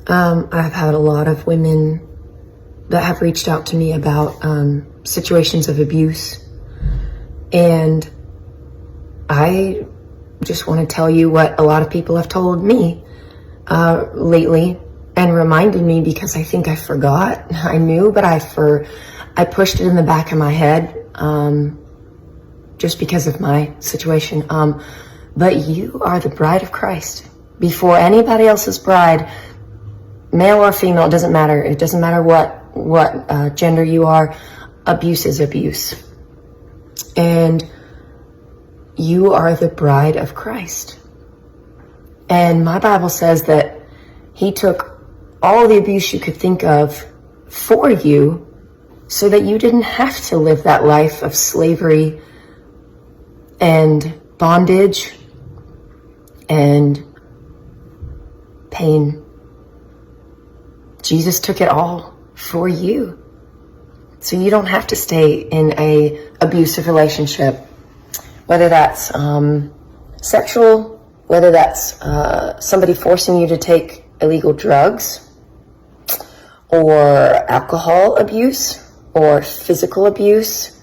I've had a lot of women that have reached out to me about situations of abuse. And I just want to tell you what a lot of people have told me lately and reminded me because I think I forgot. I knew, but I pushed it in the back of my head just because of my situation. But you are the bride of Christ. Before anybody else's bride, male or female, it doesn't matter. It doesn't matter what gender you are. Abuse is abuse. And you are the bride of Christ. And my Bible says that he took all the abuse you could think of for you so that you didn't have to live that life of slavery and bondage and pain. Jesus took it all for you. So you don't have to stay in a abusive relationship, whether that's sexual, whether that's somebody forcing you to take illegal drugs or alcohol abuse or physical abuse,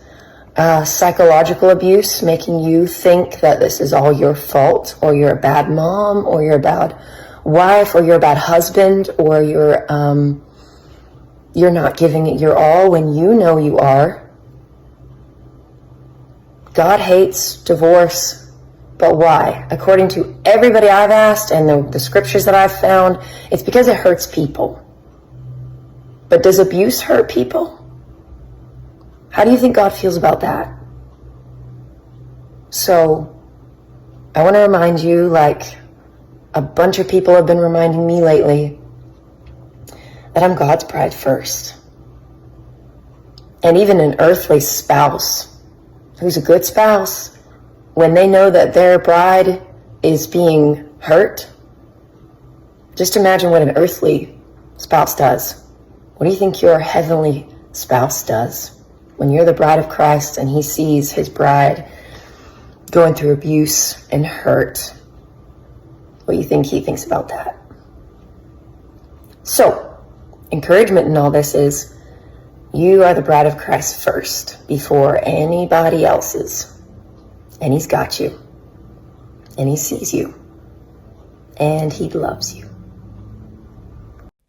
psychological abuse, making you think that this is all your fault, or you're a bad mom, or you're a bad wife, or you're a bad husband, or you're not giving it your all when you know you are. God hates divorce, but why? According to everybody I've asked and the scriptures that I've found, it's because it hurts people. But does abuse hurt people? How do you think God feels about that? So, I want to remind you, like a bunch of people have been reminding me lately, that I'm God's bride first. And even an earthly spouse who's a good spouse, when they know that their bride is being hurt, just imagine what an earthly spouse does. What do you think your heavenly spouse does when you're the bride of Christ and he sees his bride going through abuse and hurt? What do you think he thinks about that? So, encouragement in all this is you are the bride of Christ first before anybody else's. And he's got you. And he sees you. And he loves you.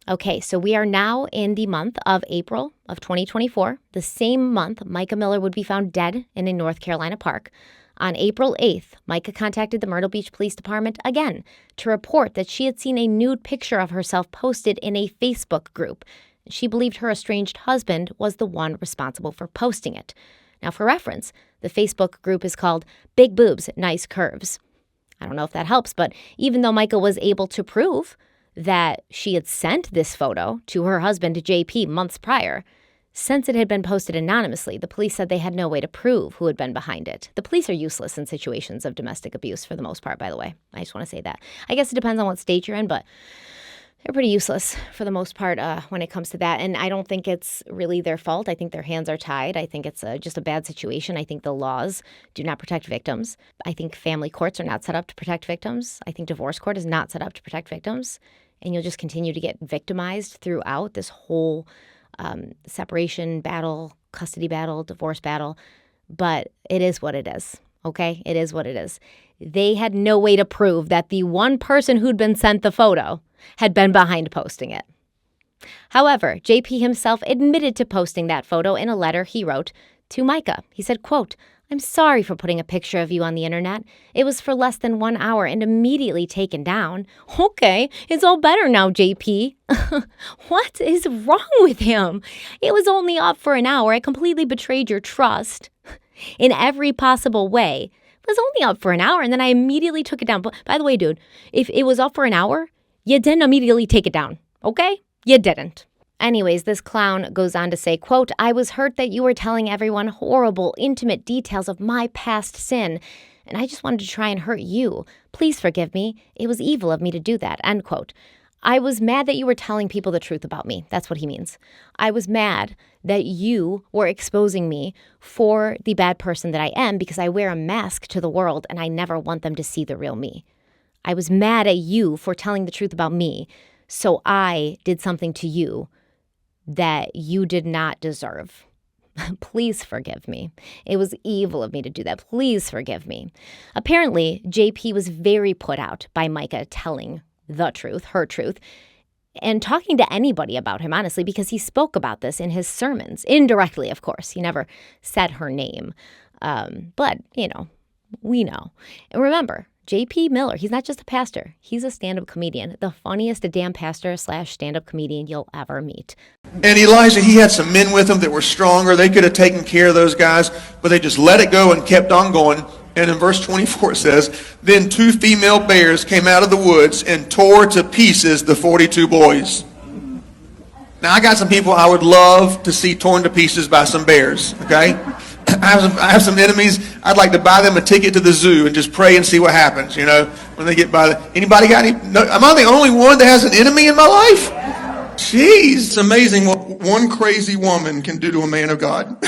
Okay, so we are now in the month of April of 2024. The same month, Micah Miller would be found dead in a North Carolina park. On April 8th, Micah contacted the Myrtle Beach Police Department again to report that she had seen a nude picture of herself posted in a Facebook group. She believed her estranged husband was the one responsible for posting it. Now, for reference, the Facebook group is called Big Boobs, Nice Curves. I don't know if that helps, but even though Micah was able to prove that she had sent this photo to her husband, JP, months prior, since it had been posted anonymously, the police said they had no way to prove who had been behind it. The police are useless in situations of domestic abuse for the most part, by the way. I just want to say that. I guess it depends on what state you're in, but they're pretty useless for the most part when it comes to that. And I don't think it's really their fault. I think their hands are tied. I think it's just a bad situation. I think the laws do not protect victims. I think family courts are not set up to protect victims. I think divorce court is not set up to protect victims. And you'll just continue to get victimized throughout this whole separation battle, custody battle, divorce battle. But it is what it is. Okay? It is what it is. They had no way to prove that the one person who'd been sent the photo had been behind posting it. However, JP himself admitted to posting that photo in a letter he wrote to Mica. He said, quote, "I'm sorry for putting a picture of you on the internet. It was for less than 1 hour and immediately taken down." Okay, it's all better now, JP. What is wrong with him? It was only up for an hour. I completely betrayed your trust in every possible way. It was only up for an hour and then I immediately took it down. But by the way, dude, if it was up for an hour, you didn't immediately take it down, okay? You didn't. Anyways, this clown goes on to say, quote, "I was hurt that you were telling everyone horrible, intimate details of my past sin, and I just wanted to try and hurt you. Please forgive me. It was evil of me to do that," end quote. I was mad that you were telling people the truth about me. That's what he means. I was mad that you were exposing me for the bad person that I am because I wear a mask to the world and I never want them to see the real me. I was mad at you for telling the truth about me, so I did something to you that you did not deserve. Please forgive me. It was evil of me to do that. Please forgive me. Apparently, JP was very put out by Mica telling the truth, her truth, and talking to anybody about him, honestly, because he spoke about this in his sermons, indirectly, of course. He never said her name. But, we know. And remember, JP Miller, he's not just a pastor. He's a stand-up comedian, the funniest damn pastor / stand-up comedian you'll ever meet. And Elijah, he had some men with him that were stronger. They could have taken care of those guys, but they just let it go and kept on going. And in verse 24 it says, "Then 2 female bears came out of the woods and tore to pieces the 42 boys." Now, I got some people I would love to see torn to pieces by some bears, okay? I have some enemies. I'd like to buy them a ticket to the zoo and just pray and see what happens, when they get by. Anybody got any? No, am I the only one that has an enemy in my life? Jeez, it's amazing what one crazy woman can do to a man of God.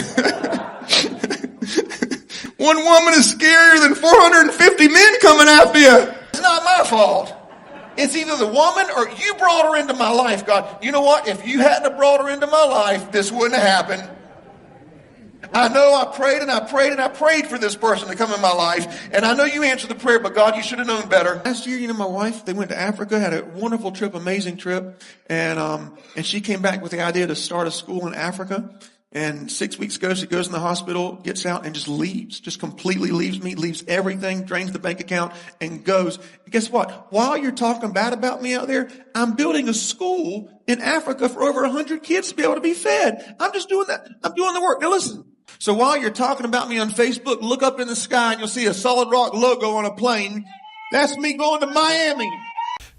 One woman is scarier than 450 men coming after you. It's not my fault. It's either the woman or you brought her into my life, God. You know what? If you hadn't have brought her into my life, this wouldn't have happened. I know I prayed and I prayed and I prayed for this person to come in my life. And I know you answered the prayer, but God, you should have known better. Last year, my wife, they went to Africa, had a wonderful trip, amazing trip. And she came back with the idea to start a school in Africa. And 6 weeks ago, she goes in the hospital, gets out, and just leaves. Just completely leaves me, leaves everything, drains the bank account, and goes. And guess what? While you're talking bad about me out there, I'm building a school in Africa for over 100 kids to be able to be fed. I'm just doing that. I'm doing the work. Now listen. So while you're talking about me on Facebook, look up in the sky and you'll see a Solid Rock logo on a plane. That's me going to Miami.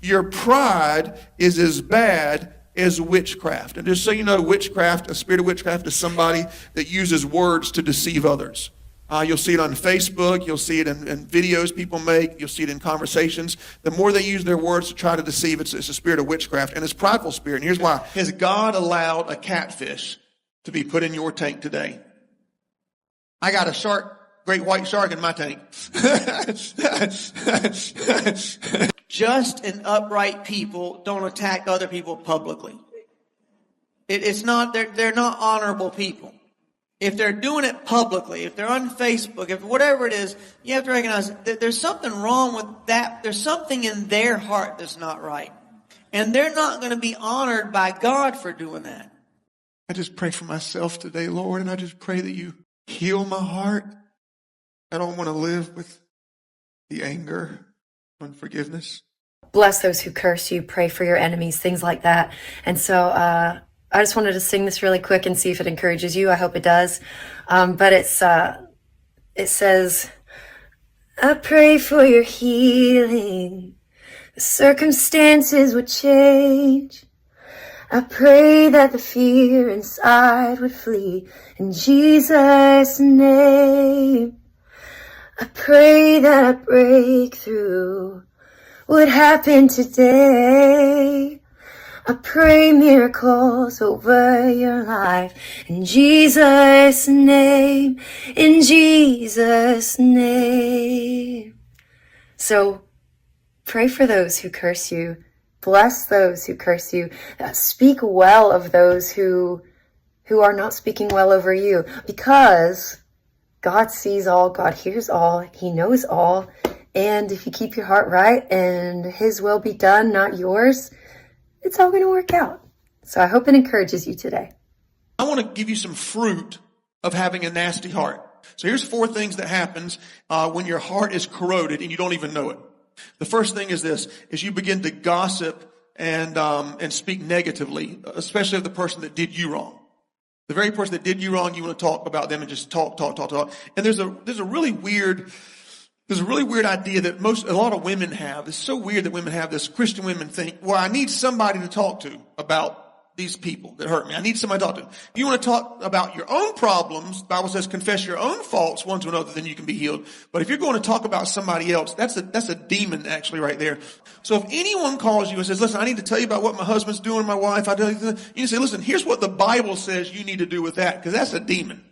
Your pride is as bad as witchcraft. And just so you know, witchcraft, a spirit of witchcraft, is somebody that uses words to deceive others. You'll see it on Facebook. You'll see it in videos people make. You'll see it in conversations. The more they use their words to try to deceive, it's a spirit of witchcraft. And it's a prideful spirit. And here's why. Has God allowed a catfish to be put in your tank today? I got a shark, great white shark in my tank. Just and upright people don't attack other people publicly. It's not, they're not honorable people. If they're doing it publicly, if they're on Facebook, if whatever it is, you have to recognize that there's something wrong with that. There's something in their heart that's not right. And they're not going to be honored by God for doing that. I just pray for myself today, Lord, and I just pray that you heal my heart. I don't want to live with the anger, unforgiveness. Bless those who curse you, pray for your enemies, things like that. And so I just wanted to sing this really quick and see if it encourages you. I hope it does. But it says, I pray for your healing. The circumstances would change. I pray that the fear inside would flee in Jesus' name. I pray that a breakthrough would happen today. I pray miracles over your life. In Jesus' name, in Jesus' name. So pray for those who curse you. Bless those who curse you. Speak well of those who are not speaking well over you, because God sees all, God hears all, He knows all. And if you keep your heart right and His will be done, not yours, it's all going to work out. So I hope it encourages you today. I want to give you some fruit of having a nasty heart. So here's 4 things that happens when your heart is corroded and you don't even know it. The first thing is this, is you begin to gossip and speak negatively, especially of the person that did you wrong. The very person that did you wrong, you want to talk about them and just talk. And there's a really weird idea that a lot of women have. It's so weird that women have this. Christian women think, well, I need somebody to talk to about these people that hurt me. I need somebody to talk to. If you want to talk about your own problems, the Bible says confess your own faults one to another, then you can be healed. But if you're going to talk about somebody else, that's a demon actually right there. So if anyone calls you and says, listen, I need to tell you about what my husband's doing, my wife, you can say, listen, here's what the Bible says you need to do with that, because that's a demon.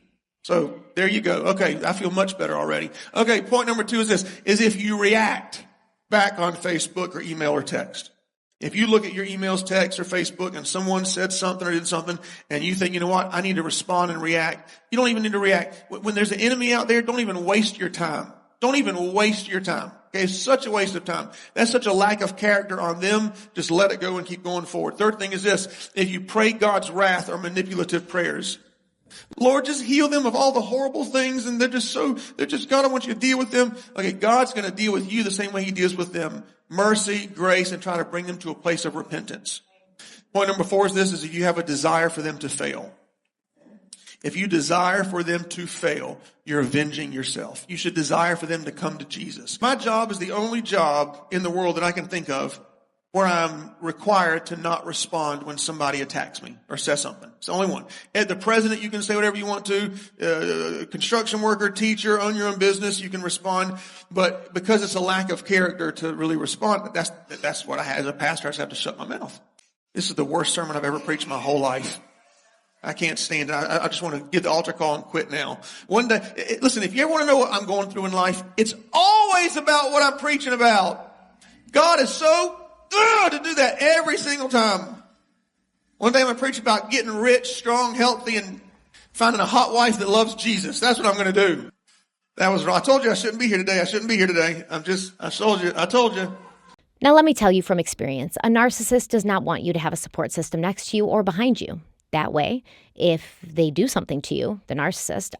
So there you go. Okay, I feel much better already. Okay, point number 2 is this, is if you react back on Facebook or email or text. If you look at your emails, text, or Facebook, and someone said something or did something, and you think, you know what, I need to respond and react, you don't even need to react. When there's an enemy out there, don't even waste your time. Don't even waste your time. Okay, it's such a waste of time. That's such a lack of character on them. Just let it go and keep going forward. Third thing is this, if you pray God's wrath or manipulative prayers, Lord, just heal them of all the horrible things, and they're just God, I want you to deal with them. Okay, God's going to deal with you the same way He deals with them. Mercy, grace, and try to bring them to a place of repentance. Point number 4 is this, is if you have a desire for them to fail. If you desire for them to fail, you're avenging yourself. You should desire for them to come to Jesus. My job is the only job in the world that I can think of where I'm required to not respond when somebody attacks me or says something. It's the only one. At the president, you can say whatever you want to. Construction worker, teacher, own your own business, you can respond. But because it's a lack of character to really respond, that's what I have as a pastor. I just have to shut my mouth. This is the worst sermon I've ever preached my whole life. I can't stand it. I just want to give the altar call and quit now. One day, listen, if you ever want to know what I'm going through in life, it's always about what I'm preaching about. God is so to do that every single time. One day I'm going to preach about getting rich, strong, healthy, and finding a hot wife that loves Jesus. That's what I'm going to do. That was wrong. I told you I shouldn't be here today. I told you. Now, let me tell you from experience, a narcissist does not want you to have a support system next to you or behind you. That way, if they do something to you, the narcissist,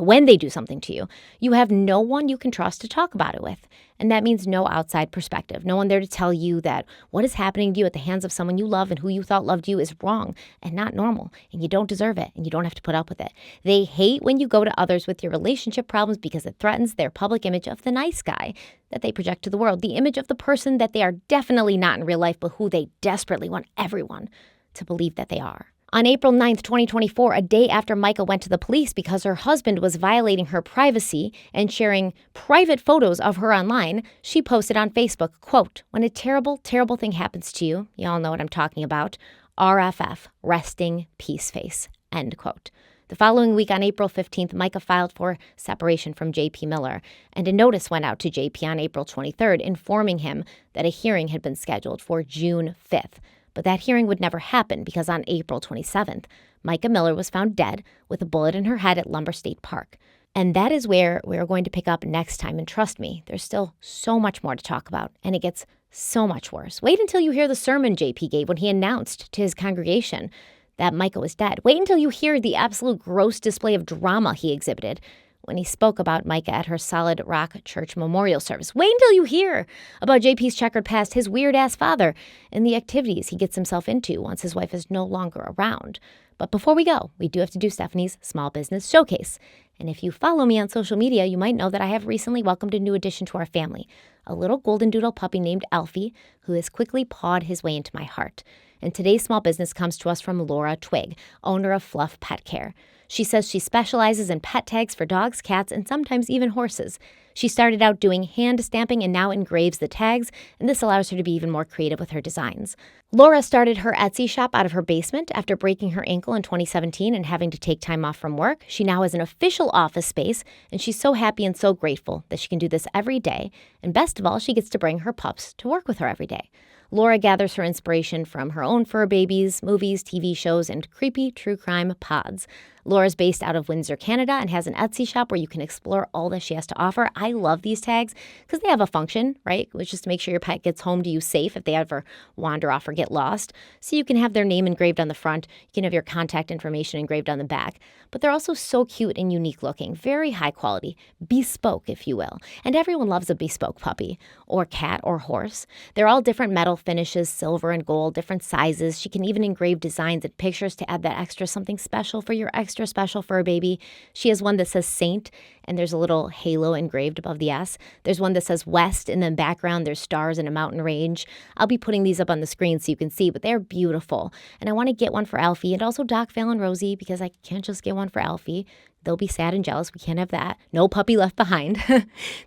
when they do something to you, you have no one you can trust to talk about it with. And that means no outside perspective, no one there to tell you that what is happening to you at the hands of someone you love and who you thought loved you is wrong and not normal, and you don't deserve it, and you don't have to put up with it. They hate when you go to others with your relationship problems because it threatens their public image of the nice guy that they project to the world, the image of the person that they are definitely not in real life, but who they desperately want everyone to believe that they are. On April 9th, 2024, a day after Mica went to the police because her husband was violating her privacy and sharing private photos of her online, she posted on Facebook, quote, "When a terrible, terrible thing happens to you, you all know what I'm talking about, RFF, resting peace face," end quote. The following week, on April 15th, Mica filed for separation from JP Miller, and a notice went out to JP on April 23rd informing him that a hearing had been scheduled for June 5th. But that hearing would never happen because on April 27th, Mica Miller was found dead with a bullet in her head at Lumber State Park. And that is where we're going to pick up next time. And trust me, there's still so much more to talk about, and it gets so much worse. Wait until you hear the sermon JP gave when he announced to his congregation that Mica was dead. Wait until you hear the absolute gross display of drama he exhibited when he spoke about Mica at her Solid Rock Church memorial service. Wait until you hear about JP's checkered past, his weird-ass father, and the activities he gets himself into once his wife is no longer around. But before we go, we do have to do Stephanie's Small Business Showcase. And if you follow me on social media, you might know that I have recently welcomed a new addition to our family, a little golden doodle puppy named Alfie, who has quickly pawed his way into my heart. And today's small business comes to us from Laura Twig, owner of Fluff Pet Care. She says she specializes in pet tags for dogs, cats, and sometimes even horses. She started out doing hand stamping and now engraves the tags, and this allows her to be even more creative with her designs. Laura started her Etsy shop out of her basement after breaking her ankle in 2017 and having to take time off from work. She now has an official office space, and she's so happy and so grateful that she can do this every day. And best of all, she gets to bring her pups to work with her every day. Laura gathers her inspiration from her own fur babies, movies, TV shows, and creepy true crime pods. Laura's based out of Windsor, Canada, and has an Etsy shop where you can explore all that she has to offer. I love these tags because they have a function, right? Which is to make sure your pet gets home to you safe if they ever wander off or get lost. So you can have their name engraved on the front. You can have your contact information engraved on the back. But they're also so cute and unique looking, very high quality, bespoke, if you will. And everyone loves a bespoke puppy or cat or horse. They're all different metal finishes, silver and gold, different sizes. She can even engrave designs and pictures to add that extra something special for your extra special fur baby. She has one that says Saint, and there's a little halo engraved above the S. There's one that says West, and then background there's stars and a mountain range. I'll be putting these up on the screen so you can see, but they're beautiful. And I want to get one for Alfie and also Doc, Val, and Rosie because I can't just get one for Alfie. They'll be sad and jealous. We can't have that. No puppy left behind.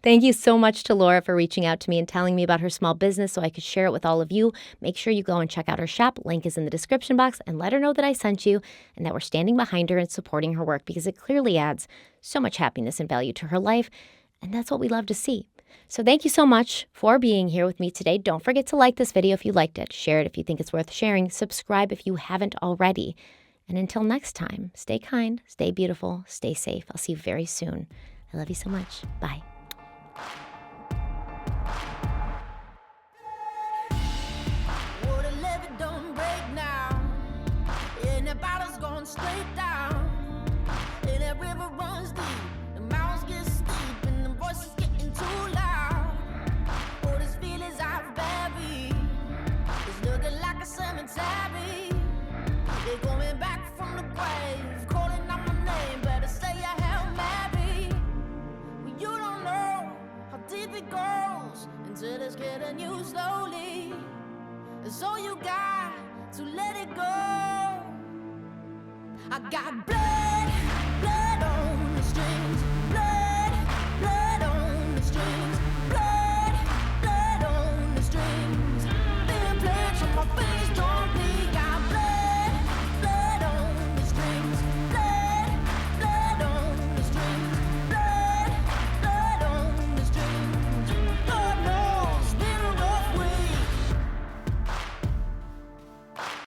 Thank you so much to Laura for reaching out to me and telling me about her small business so I could share it with all of you. Make sure you go and check out her shop. Link is in the description box, and let her know that I sent you and that we're standing behind her and supporting her work because it clearly adds so much happiness and value to her life, and that's what we love to see. So thank you so much for being here with me today. Don't forget to like this video if you liked it. Share it if you think it's worth sharing. Subscribe if you haven't already. And until next time, stay kind, stay beautiful, stay safe. I'll see you very soon. I love you so much. Bye. Straight down, and that river runs deep. The mountains get steep, and the voices getting too loud. All these feelings I've buried, it's looking like a cemetery. They're coming back from the grave, calling out my name. Better say a Hail Mary. Well, you don't know how deep it goes until it's getting you slowly. So you got to let it go. I got blood